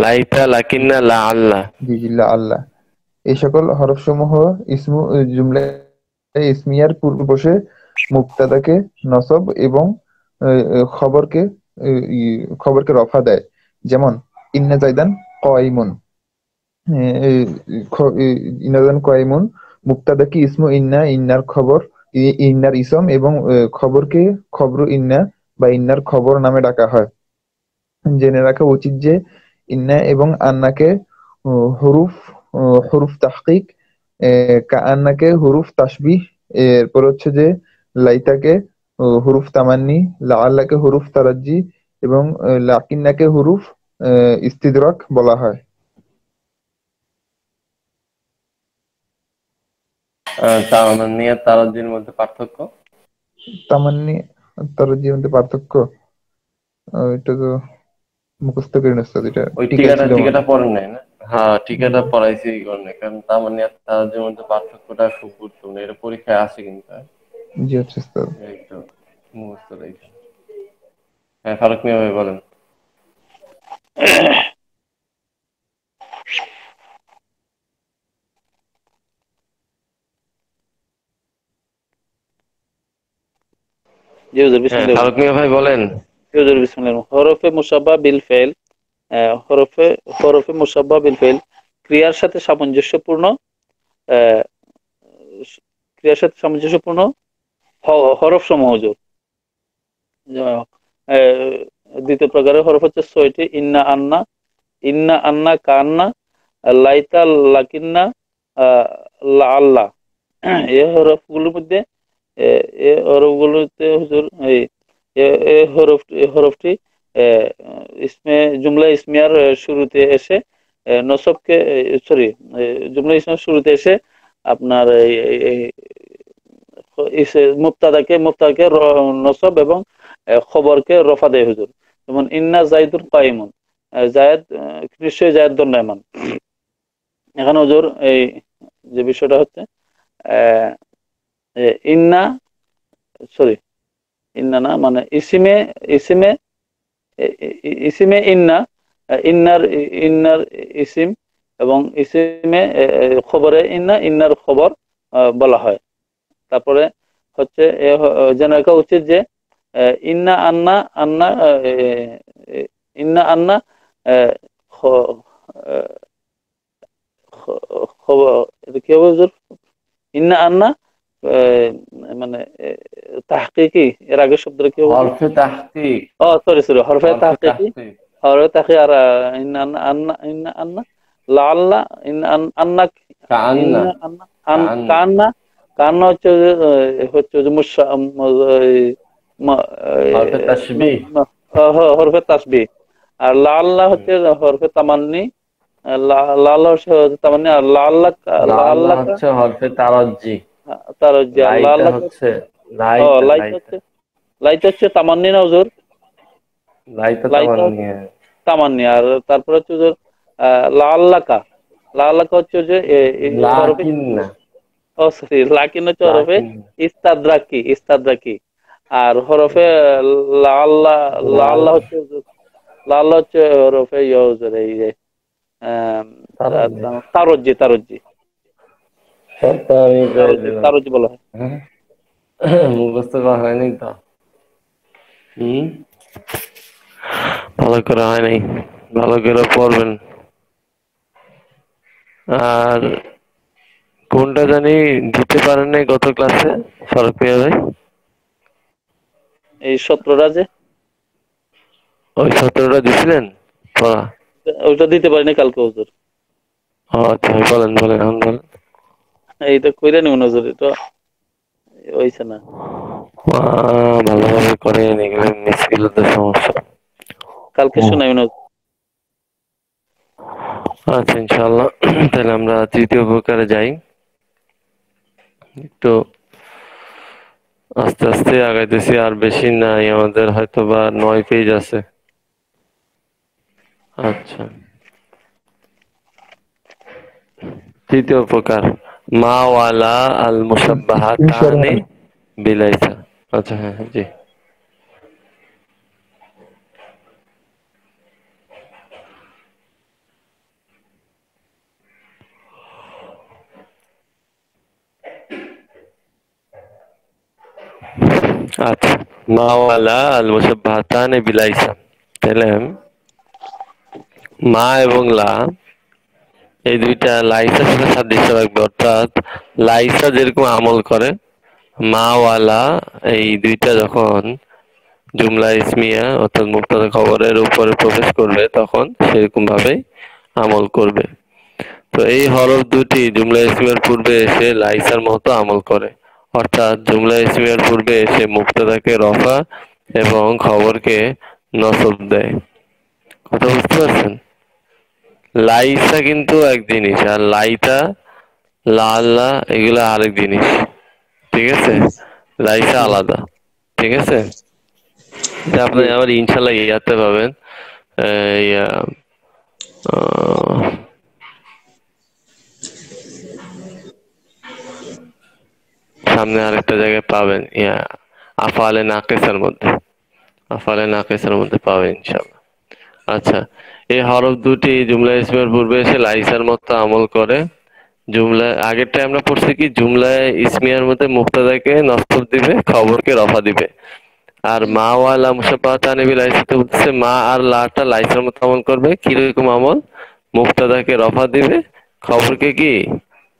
লাইতা লাকিন্না লা আল্লাহ। জি জি, লা আল্লাহ। এই সকল হরফ সমূহ জুমলা ইসমিয়ার পূর্বে বসে মুবতাদাকে নসব এবং খবরকে খবরকে রফা দেয়, যেমন ইন্না জাইদান কাইমুন। ইন্না জাইদান কাইমুন মুক্তাদা কি ইসমু ইন্না, ইন্নার খবর, ইন্নার ইসম, এবং খবরকে খবরু ইন্না বা ইন্নার খবর নামে ডাকা হয়। জেনে রাখা উচিত যে ইন্না এবং আন্নাকে হরুফ হরুফ তাহকিক, কাআন্নাকে হরুফ তাসবিহ, এরপর হচ্ছে যে লাইতাকে হুরুফ তামান্নি, লাআল্লাকে হুরুফ তারাজ্জি, এবং লাকিন্নাকে হুরুফ ইস্তিদরাক বলা হয়। তামান্নি আর তারাজ্জির মধ্যে পার্থক্য? তামান্নি তারাজ্জির মধ্যে পার্থক্য এটা তো মুখস্থ করে নিচ্ছে, এটা ওই টিকায় টিকাটা ছিল মনে টিকাটা হয়। পড়েন নাই না? হ্যাঁ, টিকাটা পড়াইছি এই কারণে, কারণ তামান্নি আর তারাজ্জির মধ্যে পার্থক্যটা খুব গুরুত্বপূর্ণ। এটা পরীক্ষায় আসে কিন্তু, হ্যাঁ? জি আচ্ছা উস্তাদ। একটু মুখস্থ রেখে। হ্যাঁ, ফারুক মিয়া ভাই বলেন। জি হুজুর, হ্যাঁ, বিসমিল্লাহ। ফারুক মিয়া ভাই বলেন। জি হুজুর, বিসমিল্লাহ। হরফে মুসাব্বা বিল ফেল, হরফে হরফে মুসাব্বা বিল ফেল ক্রিয়ার সাথে সামঞ্জস্যপূর্ণ, আহ, ক্রিয়ার সাথে সামঞ্জস্যপূর্ণ হরফ সমূহ হুজুর। আহ, দ্বিতীয় প্রকারের হরফ হচ্ছে 6টি: ইন্না আন্না, ইন্না আন্না কান্না, লাইতা, লাকিন্না, আহ, লাআল্লা। এই হরফগুলোর মধ্যে এই হরফগুলোতে হুজুর এই হরফটি আহ, ইসমে জুমলা ইসমিয়ার শুরুতে এসে নসবকে, সরি, জুমলা ইসমিয়ার শুরুতে এসে আপনার মুবতাদাকে নসব এবং খবরকে রফা দেয় হুজুর। যেমন ইন্না জাইদুন কাইমুন, জায়েদ, নিশ্চয়ই জায়েদ দণ্ডায়মান। এখানে হুজুর এই যে বিষয়টা হচ্ছে আহ, ইন্না, সরি, ইন্না না, মানে ইসিমে, ইসিমে ইসিমে ইন্না, ইন্নার ইন্নার ইসিম, এবং ইসিমে খবরে ইন্না, ইন্নার খবর বলা হয়। তারপরে হচ্ছে জেনে রাখা উচিত যে ইন্না আন্না, আন্না ইন্না আন্না আহ, খ- আহ, খবর, এটা কি হবে হুজুর? ইন্না আন্না আহ, মানে তাহকিকি, এর আগের শব্দটা কি হবে হুজুর? হরফে তাহকিক। ও সরি সরি, হরফে হরফে তাহকিকি, তাহকিক। হরফে তাহকিক। আর ইন্না আন্না, আন্না ইন্না আন্না লাআল্লা, ইন্না আন্না, কান্না। ইন্না আন্না কান্না। কান্না, কান্না হচ্ছে যে হচ্ছে যে হরফে তাসবিহ। হরফে তাসবিহ। আর লাআল্লাহ হচ্ছে হরফে তামান্নি, লাআল্লাহ হচ্ছে তামান্নি, আর লাআল্লাহ, লাআল্লাহ লাআল্লাহ হচ্ছে হরফে তারাজ্জি। তার হচ্ছে লাইতা লাআল্লাহ। হচ্ছে ও লাইতা লাইত লাইতা হচ্ছে, লাইত হচ্ছে তামান্নি না হুজুর? লাইতা লাইত তামান্নি। তামান্নি। আর তারপরে হচ্ছে যে লাআল্লাকা, লাআল্লাকা হচ্ছে যে হরফে, লাকিন্না। ও সরি, লাকিন হচ্ছে হরফে লাকিন্না। ইস্তাদ্রাকি, ইস্তাদ্রাকি। আর হরফে লাআল্লাহ, লাআল্লাহ হচ্ছে, লাআল্লাহ হচ্ছে হরফে হুজুর এই যে আম, তারাজ্জি। তারজ্জি, তারজ্জি, সবটা আমি করে তারজ্জি, দিলাম। তারজ্জি বলা হয়। হ্যাঁ, মুখস্থ করা হয়নি তো। হুম, ভালো করে হয় নাই, ভালো করে পড়বেন। আর কোনটা জানি দিতে পারেন নাই গত ক্লাসে, ফারুক মিয়া ভাই? এই 17টা যে, ওই 17টা দিছিলেন পড়া? ওইটা দিতে পারিনি কালকে হুজুর। ও আচ্ছা, বলেন বলেন, এখন বলেন। এইটা কইরা নিব নজর, এটা হইছে না। ভালোভাবে করে এগুলো মিস গেলে তো সমস্যা। কালকে শোনাই না। আচ্ছা, ইনশাআল্লাহ। তাহলে আমরা তৃতীয় প্রকারে যাই। একটু আস্তে আস্তে আগাইতেছি, আর বেশি নাই, আমাদের হয়তো বা 9 পেজ আছে। আচ্ছা, তৃতীয় প্রকার, মা ওয়ালা আল স্ক্রিনশট মুসাব্বাহাতানি বিলাইসা। আচ্ছা, হ্যাঁ হ্যাঁ, জি। আচ্ছা, মা ওয়ালা আল মুসাব্বাহাতান বিলাইসা, তাহলে মা এবং লা এই দুইটা লাইসার সাথে সাদৃশ্য রাখবে, অর্থাৎ লাইসা যেরকম আমল করে মা ওয়ালা এই দুইটা যখন জুমলা ইসমিয়া অর্থাৎ মুবতাদা খবরের উপরে প্রবেশ করবে তখন সেরকম ভাবেই আমল করবে। তো এই হরফ দুটি জুমলা ইসমিয়ার পূর্বে এসে লাইসার মতো আমল করে, অর্থাৎ জুমলা ইসমিয়ার পূর্বে এসে মুবতাদাকে রফা এবং খবরকে নসব দেয়। কথা বুঝতে পারছেন? লাইসা কিন্তু এক জিনিস আর লাইতা লাল্লা এগুলো আরেক জিনিস, ঠিক আছে? লাইসা আলাদা, ঠিক আছে? এটা আপনি আবার ইনশাল্লাহ ইয়াতে পাবেন, ইয়া সামনে আরেকটা জায়গায় পাবেন, ইয়া আফআলে নাকিসার মধ্যে, আফআলে নাকিসার মধ্যে পাবেন ইনশাআল্লাহ। আচ্ছা, এই হরফ দুটি জুমলা ইসমের পূর্বে এসে লাইসার মতো আমল করে। জুমলা আগেরটা আমরা পড়ছি কি জুমলায় ইসমিয়ার মধ্যে মুবতাদাকে নসব দিবে, খবরকে রফা দিবে। আর মা ওয়ালা মুসাব্বাহাতান বিলাইসাতে বলতেছে মা আর লাটা লাইসার মতো আমল করবে। কিরকম আমল? মুবতাদাকে রফা দিবে, খবরকে কি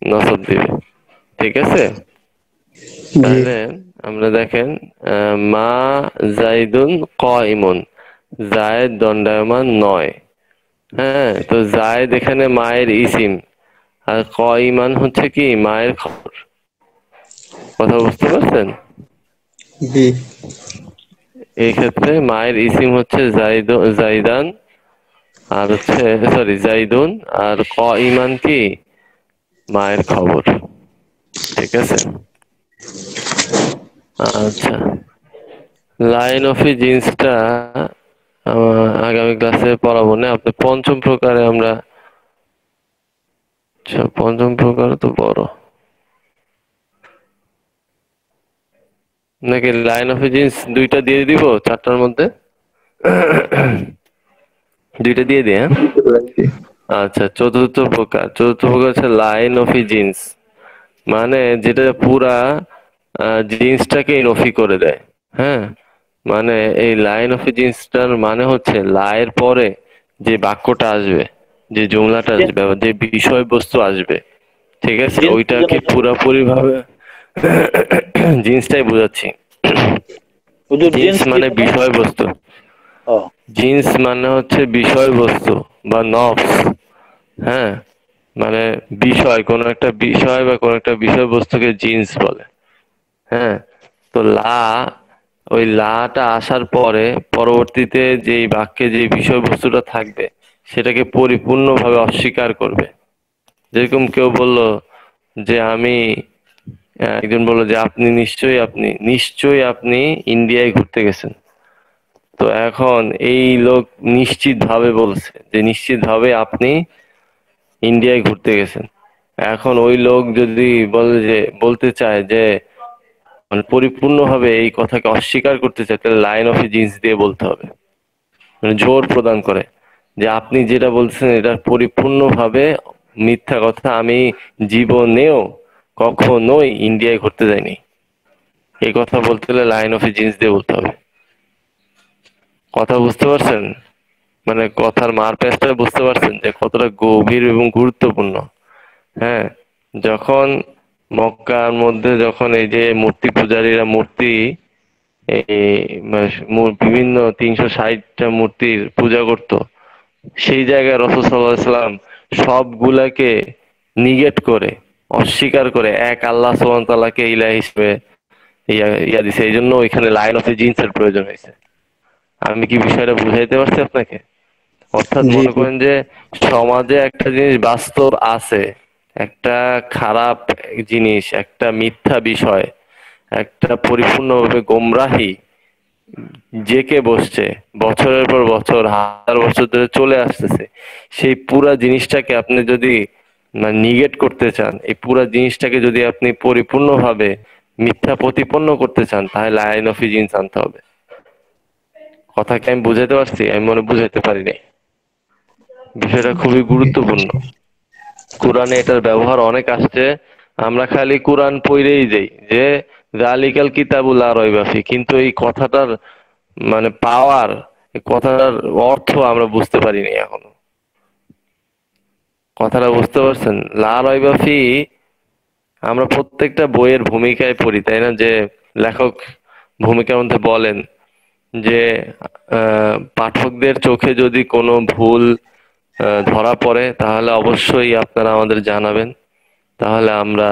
নসব দিবে, ঠিক আছে? তাহলে আমরা দেখেন মা জাইদুন কাইমুন, জায়েদ দণ্ডায়মান নয়। হ্যাঁ, তো জায়েদ এখানে মায়ের ইসিম আর কাইমান হচ্ছে কি মায়ের খবর। কথা বুঝতে পারছেন? জি। এই ক্ষেত্রে মায়ের ইসিম হচ্ছে জাইদান আর হচ্ছে সরি জাইদুন, আর কাইমান কি মায়ের খবর, ঠিক আছে? আচ্ছা, লাইন অফ জিন্সটা আগামী ক্লাসে পড়াবো না, আপনি পঞ্চম প্রকারে আমরা, আচ্ছা পঞ্চম প্রকার তো বড় নাকি? লাইন অফ জিন্স দুইটা দিয়ে দিব চারটার মধ্যে, দুইটা দিয়ে দিই, হ্যাঁ? আচ্ছা, চতুর্থ প্রকার হচ্ছে লাইন অফ জিন্স, মানে যেটা পুরা জিন্সটাকে নফি করে দেয়। হ্যাঁ, মানে এই লাইন অফ জিন্সটার মানে হচ্ছে লায়ের পরে যে বাক্যটা আসবে, যে জুমলাটা আসবে, যে বিষয়বস্তু আসবে, ঠিক আছে, ওইটাকে পুরাপুরি ভাবে জিন্সটাই বোঝাচ্ছি। জিন্স মানে বিষয়বস্তু, জিন্স মানে হচ্ছে বিষয়বস্তু বা নফস। হ্যাঁ, মানে বিষয়, কোন একটা বিষয় বা কোন একটা বিষয়বস্তুকে জিন্স বলে। হ্যাঁ, তো ওই লাটা আসার পরে পরবর্তীতে যেই বাক্যে যে বিষয়বস্তুটা থাকবে সেটাকে পরিপূর্ণভাবে অস্বীকার করবে। যেরকম কেউ বলল যে একজন বলল যে আপনি নিশ্চয়ই আপনি ইন্ডিয়ায় ঘুরতে গেছেন। তো এখন এই লোক নিশ্চিত ভাবে বলছে যে নিশ্চিত ভাবে আপনি ইন্ডিয়ায় ঘুরতে গেছেন। এখন ওই লোক যদি বলতে চায় যে মানে পরিপূর্ণভাবে এই কথাকে অস্বীকার করতে চায়, তাহলে লাইন অফ জিন্স দিয়ে বলতে হবে, মানে জোর প্রদান করে যে আপনি যেটা বলছেন এটা পরিপূর্ণভাবে মিথ্যা কথা, আমি জীবনেও কখনোই ইন্ডিয়ায় ঘুরতে যাইনি। এই কথা বলতে হলে লাইন অফ জিন্স দিয়ে বলতে হবে। কথা বুঝতে পারছেন? মানে কথার মারপ্যাচটা বুঝতে পারছেন যে কতটা গভীর এবং গুরুত্বপূর্ণ। হ্যাঁ, যখন মক্কার মধ্যে যখন এই যে মূর্তি পূজারীরা মূর্তি বিভিন্ন 360টা মূর্তির পূজা করত, সেই জায়গায় রাসূল সাল্লাল্লাহু আলাইহি সাল্লাম সবগুলাকে নিগেট করে অস্বীকার করে এক আল্লাহ সুবহানাহু ওয়া তাআলাকে ইলাহ হিসেবে ইয়া দিছে। এই জন্য ওইখানে লাইন অফ জিন্সের প্রয়োজন হয়েছে। আমি কি বিষয়টা বুঝাইতে পারছি আপনাকে? অর্থাৎ মনে করেন যে সমাজে একটা জিনিস বাস্তব আছে, একটা খারাপ জিনিস, একটা মিথ্যা বিষয়, একটা পরিপূর্ণভাবে গোমরাহি জেকে বসছে, বছরের পর বছর, হাজার বছর ধরে চলে আসতেছে। সেই পুরা জিনিসটাকে আপনি যদি নিগেট করতে চান, এই পুরা জিনিসটাকে যদি আপনি পরিপূর্ণভাবে মিথ্যা প্রতিপন্ন করতে চান, তাহলে লাইন অফ জিন্স আনতে হবে। কথা কি আমি বুঝাইতে পারছি? আমি মনে বুঝাইতে পারি নাই। বিষয়টা খুবই গুরুত্বপূর্ণ। কোরআনে এটার ব্যবহার অনেক আসছে, আমরা খালি কোরআন পড়েই যাই যে যালিকাল কিতাবু লা রাইবা ফি, কিন্তু এই কথাটার মানে পাওয়ার, এই কথাটার অর্থ আমরা বুঝতে পারিনি এখনো। কথাটা বুঝতে পারছেন? লা রাইবা ফি আমরা প্রত্যেকটা বইয়ের ভূমিকায় পড়ি, তাই না? যে লেখক ভূমিকার মধ্যে বলেন যে পাঠকদের চোখে যদি কোনো ভুল ধরা পড়ে তাহলে অবশ্যই আপনারা আমাদের জানাবেন, তাহলে আমরা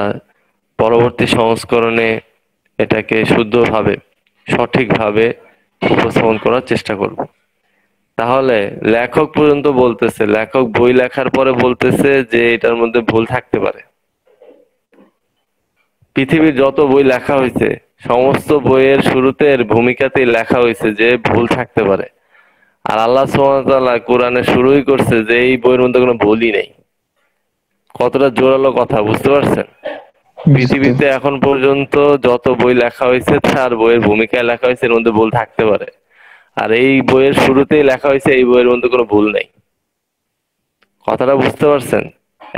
পরবর্তী সংস্করণে এটাকে শুদ্ধভাবে সঠিকভাবে উপস্থাপন করার চেষ্টা করব। তাহলে লেখক পর্যন্ত বলতেছে, লেখক বই লেখার পরে বলতেছে যে এটার মধ্যে ভুল থাকতে পারে। পৃথিবীর যত বই লেখা হয়েছে সমস্ত বইয়ের শুরুতে এর ভূমিকাতেই লেখা হয়েছে যে ভুল থাকতে পারে। আর আল্লাহ সুবহানাহু ওয়া তাআলা কোরআনে শুরুই করছে যে এই বইয়ের মধ্যে কোনো ভুলই নেই। কতটা জোরালো কথা, বুঝতে পারছেন? পৃথিবীতে এখন পর্যন্ত যত বই লেখা হয়েছে তার বইয়ের ভূমিকায় লেখা হয়েছে এর মধ্যে ভুল থাকতে পারে, আর এই বইয়ের শুরুতেই লেখা হয়েছে এই বইয়ের মধ্যে কোনো ভুল নেই। কথাটা বুঝতে পারছেন?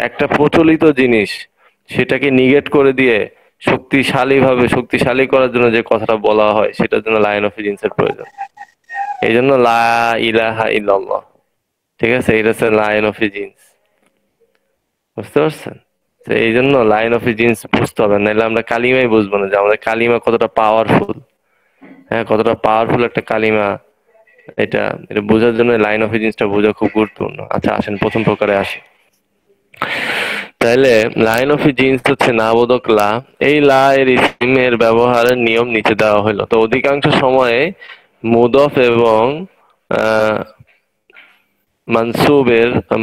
একটা প্রচলিত জিনিস সেটাকে নিগেট করে দিয়ে শক্তিশালী করার জন্য যে কথাটা বলা হয় সেটার জন্য লাইন অফ এর প্রয়োজন। এই জন্য লা ইলাহা ইল্লাল্লাহ, ঠিক আছে, এটা হচ্ছে লাইন অফ জিন্স। বুঝতে পারছেন? তো এই জন্য লাইন অফ জিন্স বুঝতে হবে, নাহলে আমরা কালিমাই বুঝবো না যে আমাদের কালিমা কতটা পাওয়ারফুল। হ্যাঁ, কতটা পাওয়ারফুল একটা কালিমা, এটা এটা বোঝার জন্য লাইন অফ জিন্সটা বোঝা খুব গুরুত্বপূর্ণ। আচ্ছা আসেন প্রথম প্রকারে আসি। তাইলে লাইন অফ জিন্স হচ্ছে নাবোধক লা। এই লা এর ইসমের ব্যবহারের নিয়ম নিচে দেওয়া হলো। তো অধিকাংশ সময়ে মুদফ এবং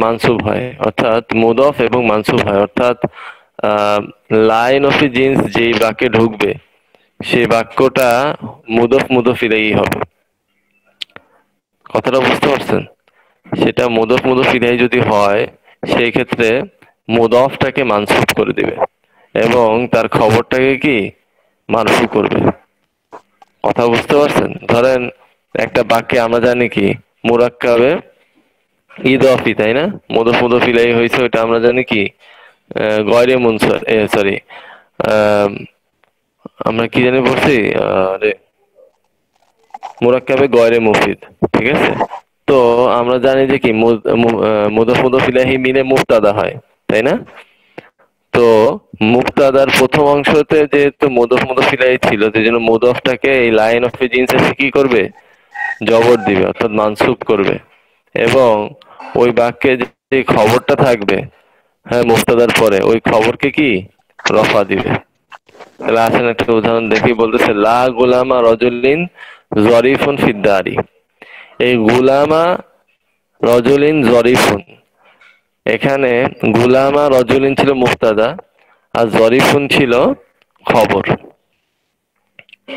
মানসুব হয়, অর্থাৎ মুদফ এবং মানসুব হয়, অর্থাৎ লাইন অফ জিন্স যেই বাক্যে ঢুকবে সেই বাক্যটা মুদফ ইলাইহি হবে। কথাটা বুঝতে পারছেন? সেটা মুদফ ইলাইহি যদি হয় সেই ক্ষেত্রে মুদফটাকে মানসুব করে দিবে এবং তার খবরটাকে কি মারফু করবে। কথা বুঝতে পারছেন? ধরেন একটা বাক্যে আমরা জানি কি মুরাক্কাবে ইদফি, তাই না? মুদফ ইলাইহি হয়েছে, ওইটা আমরা জানি কি গয়রে মুনসার, সরি, আমরা কি জানি বলছি, মুরাক্কাবে গয়রে মুফিদ, ঠিক আছে? তো আমরা জানি যে কি মুদফ ইলাইহি মিলে মুবতাদা হয়, তাই না? তো মুবতাদার প্রথম অংশতে যেহেতু মুদফ ইলাইহি ছিল, সেজন্য মুদফটাকে এই লাইন অফ জিন্সে কি করবে? জবর দিবে, অর্থাৎ মানসুব করবে, এবং ওই বাক্যে যে খবরটা থাকবে, হ্যাঁ, মুবতাদার পরে ওই খবরকে কি রফা দিবে। তাহলে আসেন একটা উদাহরণ দেখি। বলতেছে লা গুলামা রজুলিন জরিফুন ফিদ্দারি। এই গুলামা রজুলিন জরিফুন, এখানে গুলামা রজুলিন ছিল মুবতাদা আর জরিফুন ছিল খবর।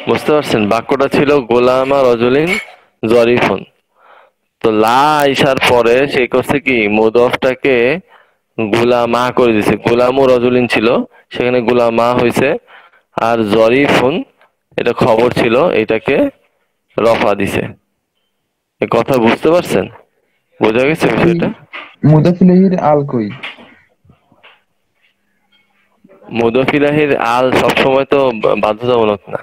বুঝতে পারছেন? বাক্যটা ছিল গোলামা রজুলিন জরিফুন। তো লা আইসার পরে সে করছে কি মুদফটাকে গুলামা করে দিছে। গুলামু রজুলিন ছিল, সেখানে গুলামা হয়েছে, আর জরিফুন এটা খবর ছিল, এটাকে রফা দিছে। এ কথা বুঝতে পারছেন? বোঝা গেছে বিষয়টা? মুদাফ ইলাইহির আল কই? মুদফ ইলাইহির আল সবসময় তো বাধ্যতামূলক না।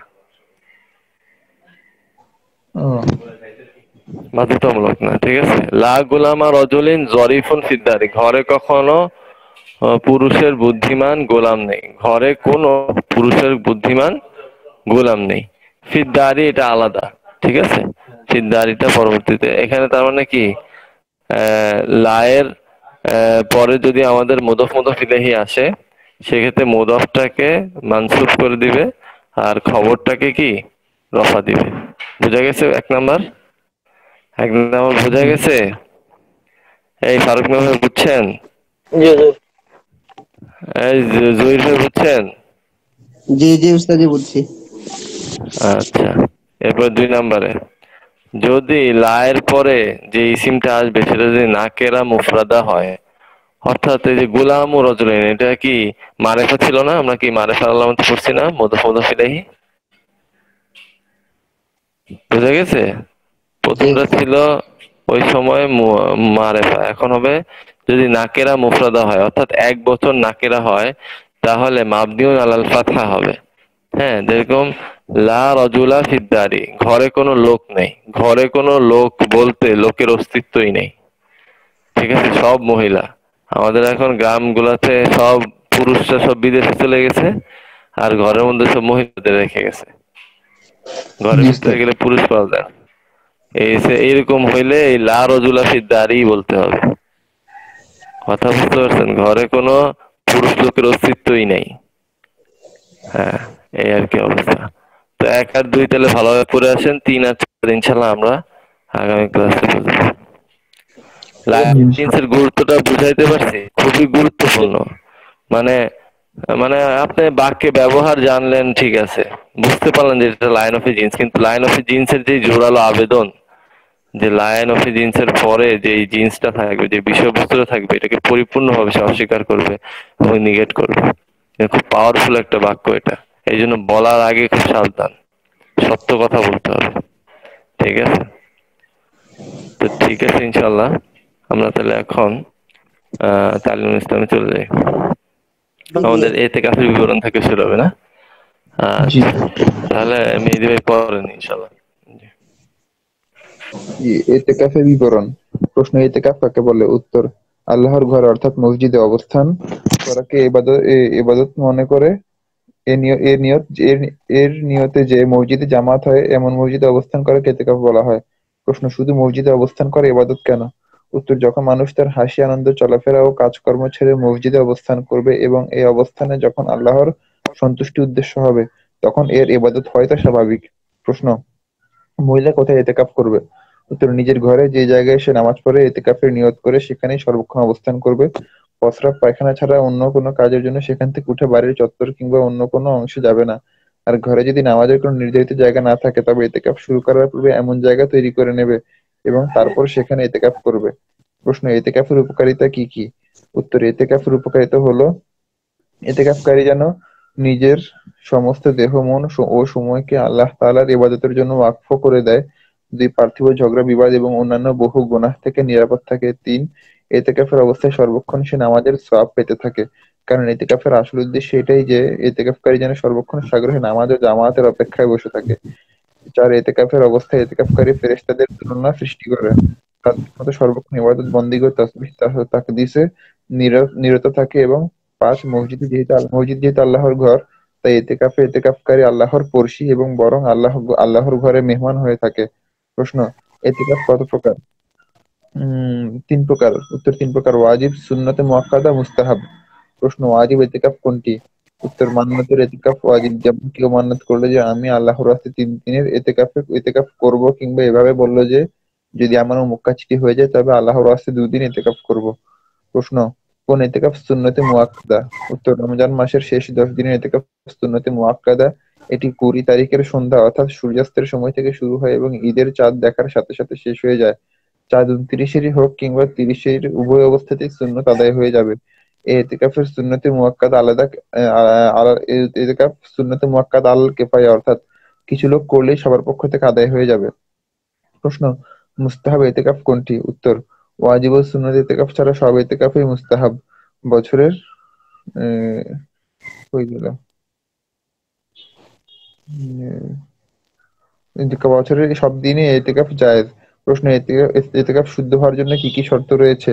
বাধ্যতামূলক না, ঠিক আছে? লা গুলামা রজুলিন জরিফুন ফিদ্দারি, ঘরে কখনো পুরুষের বুদ্ধিমান গোলাম নেই। ঘরে কোনো পুরুষের বুদ্ধিমান গোলাম নেই। ফিদ্দারি এটা আলাদা, ঠিক আছে? ফিদ্দারিটা পরবর্তীতে। এখানে তার মানে কি লায়ের পরে যদি আমাদের মুদফ ইলাইহি আসে সেক্ষেত্রে মুদফটাকে মানসুব করে দিবে আর খবরটাকে কি রফা দিবে। বুঝা গেছে? এক নাম্বার বোঝা গেছে? এই ফারুক ভাই বুঝছেন? জি জি এই জহির ভাই বুঝছেন? জি জি উস্তাদি বুঝছি। আচ্ছা, এরপর 2 নম্বরে যদি লায়ের পরে যে ইসিমটা আসবে সেটা যদি নাকেরা মুফরাদা হয়, অর্থাৎ এই যে গুলাম ও রজুলিন, এটা কি মারেফা ছিল না? আমরা কি মারেফা আলামত পড়ছি না মুদফ ইলাইহি? বুঝা গেছে? প্রথমটা ছিল ওই সময় মারেফা, এখন হবে যদি নাকেরা মুফরাদা হয়, অর্থাৎ এক বছর নাকেরা হয়, তাহলে মাবনিউন আলাল ফাতহা হবে। হ্যাঁ, যেরকম লা রাজুলা ফিদ্দারি, ঘরে কোনো লোক নেই। ঘরে কোনো লোক বলতে লোকের অস্তিত্বই নেই, ঠিক আছে, সব মহিলা। আমাদের এখন গ্রামগুলাতে সব পুরুষরা সব বিদেশে চলে গেছে, আর ঘরের মধ্যে সব মহিলাদের রেখে গেছে। ঘরের জি ভিতরে উস্তাদ। গেলে পুরুষ পাওয়া যায় না। এইরকম হইলে এই লা রজুলা ফিদ্দারি বলতে হবে। কথা বুঝতে পারছেন? ঘরে কোনো পুরুষ লোকের অস্তিত্বই নেই। হ্যাঁ, এই আর কি অবস্থা। তো 1 আর 2 তাহলে ভালোভাবে পড়ে আসেন, 3 আর 4 ইনশাল্লাহ আমরা আগামী ক্লাসে বুঝবো। লাইসেন্সের গুরুত্বটা বুঝাইতে পারছি, খুবই গুরুত্বপূর্ণ। মানে মানে আপনি বাক্যে ব্যবহার জানলেন, ঠিক আছে, বুঝতে পারলেন যে এটা লাইন অফ এ জিন্স, কিন্তু লাইন অফ এ জিন্সের যে জোরালো আবেদন, যে লাইন অফ এ জিন্সের পরে যে জিন্সটা থাকবে, যে বিষয়বস্তুটা থাকবে, এটাকে পরিপূর্ণভাবে সে অস্বীকার করবে এবং নিগেট করবে। এটা খুব পাওয়ারফুল একটা বাক্য এটা। এই জন্য বলার আগে খুব সাবধান, সত্য কথা বলতে হবে, ঠিক আছে? তো ঠিক আছে, ইনশাল্লাহ আমরা তাহলে এখন তালিমুল ইসলামে চলে যাই। আমাদের এতে কাফের বিবরণ থেকে শুরু হবে, না? জি আচ্ছা, তাহলে মেহেদী ভাই পড়েন ইনশাল্লাহ। জি, এতেকাফের বিবরণ। প্রশ্ন, এতেকাফ কাকে বলে? উত্তর, আল্লাহর ঘর অর্থাৎ মসজিদে অবস্থান করাকে ইবাদত মনে করে এর নিয়তে যে মসজিদে জামাত হয় এমন মসজিদে অবস্থান করাকে এতেকাফ বলা হয়। প্রশ্ন, শুধু মসজিদে অবস্থান করা ইবাদত কেন? উত্তর, যখন মানুষ তার হাসি আনন্দ চলাফেরা ও কাজকর্ম ছেড়ে মসজিদে অবস্থান করবে এবং এই অবস্থানে যখন আল্লাহর সন্তুষ্টি উদ্দেশ্য হবে তখন এর ইবাদত হয়তো স্বাভাবিক। প্রশ্ন, মহিলা কোথায় এতেকাফ করবে? উত্তর, নিজের ঘরে যে জায়গায় সে নামাজ পড়ে এতেকাফের নিয়ত করে সেখানেই সর্বক্ষণ অবস্থান করবে। প্রস্রাব পায়খানা ছাড়া অন্য কোনো কাজের জন্য সেখান থেকে উঠে বাড়ির চত্বর কিংবা অন্য কোনো অংশে যাবে না। আর ঘরে যদি নামাজের কোনো নির্ধারিত জায়গা না থাকে তবে এতেকাফ শুরু করার পূর্বে এমন জায়গা তৈরি করে নেবে এবং তারপর সেখানে এতেকাফ করবে। প্রশ্ন, এতেকাফের উপকারিতা কি কি? উত্তর, এতেকাফের উপকারিতা হলো এতেকাফকারী যেন নিজের সমস্ত দেহ মন ও সময়কে আল্লাহ তাআলার ইবাদতের জন্য ওয়াকফ করে দেয়। 2, পার্থিব ঝগড়া বিবাদ এবং অন্যান্য বহু গুনাহ থেকে নিরাপদ থাকে। 3, এতেকাফের অবস্থায় সর্বক্ষণ সে নামাজের সওয়াব পেতে থাকে, কারণ এতেকাফের আসল উদ্দেশ্য এটাই যে এতেকাফকারী যেন সর্বক্ষণ সাগ্রহে নামাজ ও জামাতের অপেক্ষায় বসে থাকে। 4, এতেকাফের অবস্থায় এতেকাফকারী ফেরেশতাদের তুলনা সৃষ্টি করে তাদের মতো সর্বক্ষণ ইবাদত বন্দেগী ও তাসবিহ তাকদীসে নিরত থাকে। এবং 5, মসজিদ যেহেতু আল্লাহর ঘর তাই এতেকাফকারী আল্লাহর পড়শি এবং বরং আল্লাহর ঘরে মেহমান হয়ে থাকে। প্রশ্ন, এতেকাফ কত প্রকার? 3 প্রকার। উত্তর, 3 প্রকার। ওয়াজিব, সুন্নতে মুআক্কাদা, মুস্তাহাব। প্রশ্ন, ওয়াজিব এতেকাফ কোনটি? উত্তর, মান্নতের এতেকাফ ওয়াজিব। যেমন কেউ মান্নত করলো যে আমি আল্লাহর রাস্তায় 3 দিনের এতেকাফ করব, কিংবা এভাবে বলল যে যদি আমার অমুক কাজটি হয়ে যায় তবে আল্লাহর রাস্তায় 2 দিন এতেকাফ করব। প্রশ্ন, কোন এতেকাফ সুন্নতে মুআক্কাদা? উত্তর, রমজান মাসের শেষ 10 দিনের এতেকাফ সুন্নতে মুআক্কাদা। এটি 20 তারিখের সন্ধ্যা অর্থাৎ সূর্যাস্তের সময় থেকে শুরু হয় এবং ঈদের চাঁদ দেখার সাথে সাথে শেষ হয়ে যায়। চাঁদ 29-এরই হোক কিংবা 30-এর, উভয় অবস্থাতেই সুন্নত আদায় হয়ে যাবে। এই এতেকাফের সুন্নতে মুআক্কাদা আলাদা। এতেকাফ সুন্নতে মুআক্কাদা আল কিফায়া, অর্থাৎ কিছু লোক করলেই সবার পক্ষ থেকে আদায় হয়ে যাবে। প্রশ্ন, মুস্তাহাব এতেকাফ কোনটি? উত্তর, ওয়াজিব ও সুন্নত এতেকাফ ছাড়া সব এতেকাফই মুস্তাহাব। বছরের হয়ে গেল বছরের সব দিনে এতেকাফ জায়েজ। প্রশ্ন, এতেকাফ শুদ্ধ হওয়ার জন্য কি কি শর্ত রয়েছে?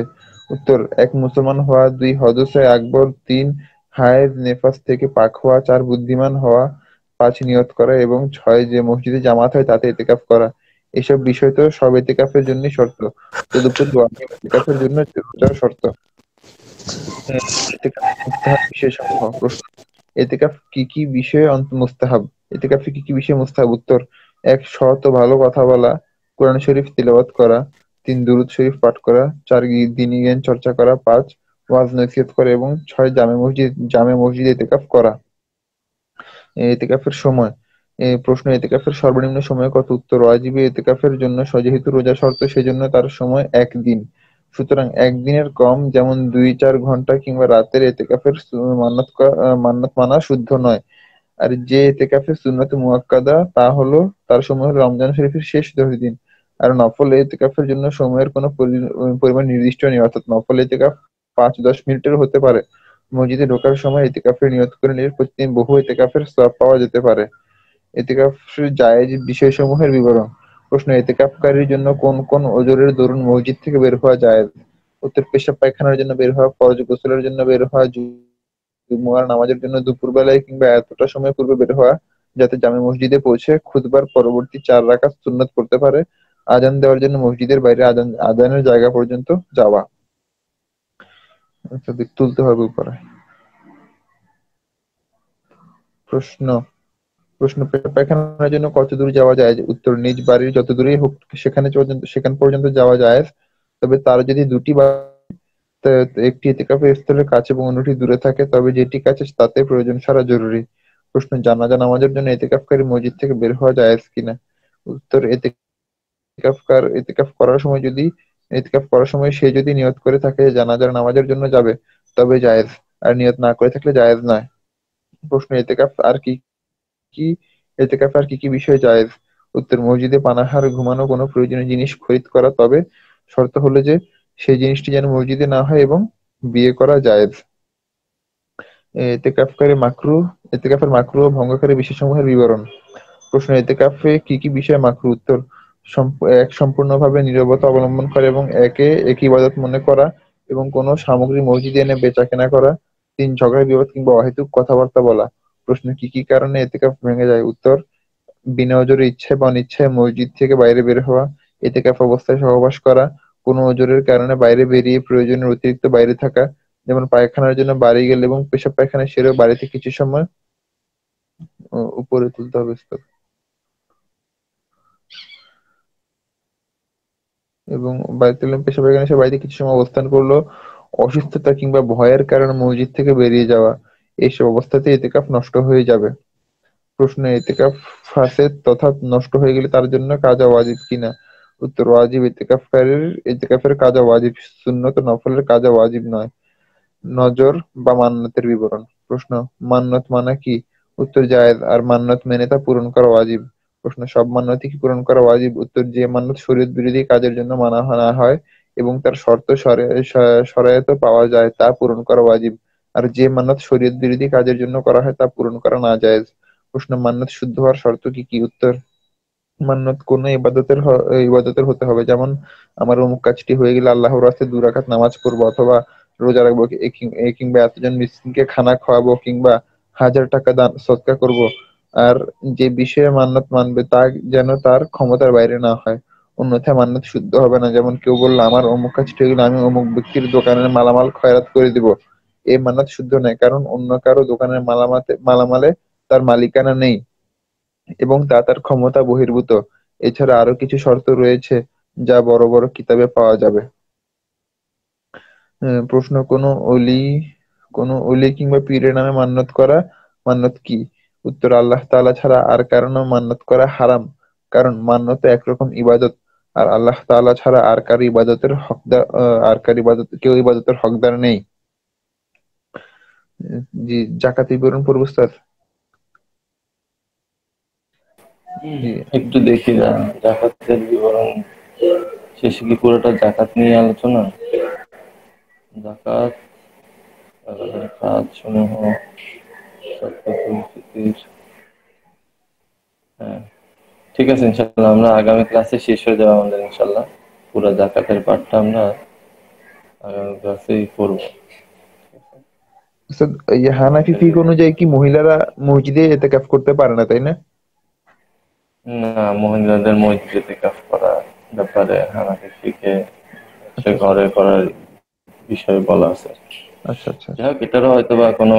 উত্তর, 1, মুসলমান হওয়া। 2, হদসে আকবর। 3, হায়েজ নেফাস থেকে পাক হওয়া। 4, বুদ্ধিমান হওয়া। 5, নিয়ত করা। এবং 6, যে মসজিদে জামাত হয় তাতে এতেকাফ করা। এসব বিষয় তো সব এতেকাফের জন্যই শর্ত। তদুপরি ওয়াজিব এতেকাফের জন্য রোজার শর্ত। এতেকাফ মুস্তাহাব বিশেষজ্ঞ। প্রশ্ন, এতেকাফ কি কি বিষয়ে মুস্তাহাব? এতেকাফে কি কি বিষয়ে মুস্তাহাব? উত্তর, 1, সৎ ও ভালো কথা বলা। কোরআন শরীফ তিলাওয়াত করা। 3, দুরূদ শরীফ পাঠ করা। 4, দ্বীনি জ্ঞান চর্চা করা। 5, ওয়াজ নসিহত করা। এবং 6, জামে মসজিদে এতেকাফ করা। এতেকাফের সময়। প্রশ্ন, এতেকাফের সর্বনিম্ন সময় কত? উত্তর, ওয়াজিবে এতেকাফের জন্য যেহেতু রোজা শর্ত সেজন্য তার সময় 1 দিন। সুতরাং 1 দিনের কম, যেমন 2-4 ঘন্টা কিংবা রাতের এতেকাফের মান্নত মানা শুদ্ধ নয়। আর যে এতেকাফের সুন্নতে মুআক্কাদা তা হলো তার সময় হলো রমজান শরীফের শেষ 10 দিন। আর নফল এতেকাফের জন্য সময়ের কোনো পরিমাণ নির্দিষ্ট নেই, অর্থাৎ নফল এতেকাফ 5-10 মিনিটের হতে পারে। মসজিদে ঢোকার সময় ইতিকাফের নিয়ত করে নিলে প্রতিদিন বহু ইতিকাফের সওয়াব পাওয়া যেতে পারে। ইতিকাফ জায়েজ বিষয়সমূহের বিবরণ। প্রশ্ন, ইতিকাফকারীর জন্য কোন কোন ওজরের দরুন মসজিদ থেকে বের হওয়া জায়েজ? উত্তর, পেশাব পায়খানার জন্য বের হওয়া, ফরজ গোসলের জন্য বের হওয়া, জুমুয়ার নামাজের জন্য দুপুরবেলায় কিংবা এতটা সময় পূর্বে বের হওয়া যাতে জামে মসজিদে পৌঁছে খুতবার পরবর্তী 4 রাকাত সুন্নত পড়তে পারে, আজান দেওয়ার জন্য মসজিদের বাইরে আজানের জায়গা পর্যন্ত যাওয়া। আচ্ছা, দিক তুলতে হবে উপরে। প্রশ্ন প্রশ্ন পেশাব পায়খানার জন্য কত দূর যাওয়া যায়? উত্তর, নিজ বাড়ির যত দূরেই হোক সেখান পর্যন্ত যাওয়া যায়। তবে তার যদি দুটি বা একটি ইতিকাফের স্থলের কাছে এবং অন্যটি দূরে থাকে তবে যেটি কাছে তাতে প্রয়োজন সারা জরুরি। প্রশ্ন, জানাজা নামাজের জন্য ইতিকাফকারী মসজিদ থেকে বের হওয়া জায়েজ কিনা? উত্তর, ইতিকাফ করার সময় সে যদি নিয়ত করে থাকে যে জানাজার নামাজের জন্য যাবে তবে জায়েজ, আর নিয়ত না করে থাকলে জায়েজ নয়। প্রশ্ন, ইতিকাফে আর কি কি বিষয় জায়েজ? উত্তর, মসজিদে পানাহার, ঘুমানো, কোনো প্রয়োজনীয় জিনিস খরিদ করা, তবে শর্ত হলো যে সেই জিনিসটি যেন মসজিদে না হয়, এবং বিয়ে করা জায়েজ। ইতিকাফের মাকরুহ ও ভঙ্গকারী বিষয়সমূহের বিবরণ। প্রশ্ন, ইতিকাফে কি কি বিষয় মাকরুহ? উত্তর, এক, সম্পূর্ণভাবে নীরবতা অবলম্বন করা এবং একে এক ইবাদত মনে করা এবং কোনো সামগ্রী মসজিদে এনে বেচাকেনা করা। 3, ঝগড়া বিবাদ কিংবা অহেতুক কথাবার্তা বলা। প্রশ্ন, কি কি কারণে ইতিকাফ ভেঙে যায়? উত্তর, বিনা ওজরে ইচ্ছায় বা অনিচ্ছায় মসজিদ থেকে বাইরে বের হওয়া, ইতিকাফ অবস্থায় সহবাস করা, কোনো ওজরের কারণে বাইরে বেরিয়ে প্রয়োজনের অতিরিক্ত বাইরে থাকা, যেমন পায়খানার জন্য বাড়ি গেলে এবং পেশাব পায়খানা সেরেও বাড়িতে কিছু সময় উপরে তুলতে হবে এবং বাড়িতে পেশাব পায়খানা সে বাড়িতে কিছু সময় অবস্থান করলো, অসুস্থতা কিংবা ভয়ের কারণে মসজিদ থেকে বেরিয়ে যাওয়া, এইসব অবস্থাতে ইতিকাফ নষ্ট হয়ে যাবে। প্রশ্ন, ইতিকাফ ফাসেদ তথা নষ্ট হয়ে গেলে তার জন্য কাজা ওয়াজিব কিনা? উত্তর, ওয়াজিব। ইতিকাফের কাজা ওয়াজিব, সুন্নত ও নফলের কাজা ওয়াজিব নয়। নজর বা মান্নতের বিবরণ। প্রশ্ন, মান্নত মানা কি? উত্তর, জায়েজ, আর মান্নত মেনে তা পূরণ করা ওয়াজিব। প্রশ্ন, সব মান্নতই কি পূরণ করা ওয়াজিব? উত্তর, যে মান্নত শরীয়ত বিরোধী কাজের জন্য মানা না হয় এবং তার শর্ত শরায়তে পাওয়া যায় তা পূরণ করা ওয়াজিব, আর যে মান্নত শরীয়ত বিরোধী কাজের জন্য করা হয় তা পূরণ করা না জায়েজ। প্রশ্ন, মান্নত শুদ্ধ হওয়ার শর্ত কি কি? উত্তর, মান্নত কোন ইবাদতের হতে হবে, যেমন আমার অমুক কাজটি হয়ে গেলে আল্লাহর রাস্তায় 2 রাকাত নামাজ পড়বো, অথবা রোজা রাখবো, কিংবা এতজন মিসকিনকে খানা খাওয়াবো, কিংবা 1000 টাকা দান সদকা করব। আর যে বিষয়ে মান্নত মানবে তা যেন তার ক্ষমতার বাইরে না হয়, অন্যথায় মান্নত শুদ্ধ হবে না। যেমন কেউ বললো আমার অমুক কাজটি হয়ে গেলে আমি অমুক ব্যক্তির দোকানের মালামাল খয়রাত করে দিব, এই মান্নত শুদ্ধ নয়, কারণ অন্য কারো দোকানের মালামালে তার মালিকানা নেই এবং তা তার ক্ষমতা বহির্ভূত। এছাড়া আরো কিছু শর্ত রয়েছে যা বড় বড় কিতাবে পাওয়া যাবে। প্রশ্ন, কোনো অলি কিংবা পীরের নামে মান্নত কি? উত্তর, আল্লাহ তাআলা ছাড়া আর কারো নামে মান্নত করা হারাম, কারণ মান্নত একরকম ইবাদত, আর আল্লাহ তাআলা ছাড়া কেউ ইবাদতের হকদার নেই। জি, জাকাত বিবরণ পড়ব স্যার? জি, একটু দেখি না জাকাতের বিবরণ শেষে কি পুরোটা জাকাত নিয়ে আলোচনা? জাকাত কাজ সমূহ, সাদকাতুল ফিতর। হ্যাঁ, ঠিক আছে, ইনশাআল্লাহ আমরা আগামী ক্লাসে শেষ হয়ে যাবে আমাদের, ইনশাআল্লাহ পুরো জাকাতের পাঠটা আমরা আগামী ক্লাসেই পড়ব। স্যার, হানাফি ফিকহ অনুযায়ী কি মহিলারা মসজিদে ইতিকাফ করতে পারে না, তাই না? না, মহিলাদের মসজিদে ইতিকাফ করার ব্যাপারে হানাফি ফিকহে সে আচ্ছা ঘরে করার বিষয়ে বলা আছে। আচ্ছা আচ্ছা যাই হোক, এটারও হয়তো বা কোনো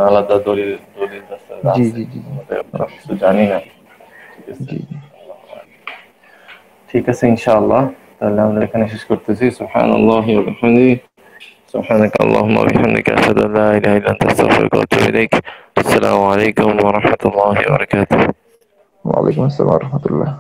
আলাদা দলিল জি আছে, জি জি জি আমাদের আমরা কিছু জানি না। ঠিক আছে, জি ঠিক আছে, ইনশাআল্লাহ তাহলে আমরা এখানে শেষ করতেছি। সুবহানাল্লাহি ওয়া বিহামদিহি, সুবহানাকা আল্লাহুম্মা ওয়া বিহামদিকা আশহাদু আল্লা ইলাহা ইল্লা আনতা আস্তাগফিরুকা ওয়া আতুবু ইলাইক। আসসালামু আলাইকুম ওয়া রাহমাতুল্লাহি ওয়া বারাকাতুহু। ওয়ালাইকুম আসসালাম ওয়া রাহমাতুল্লাহ।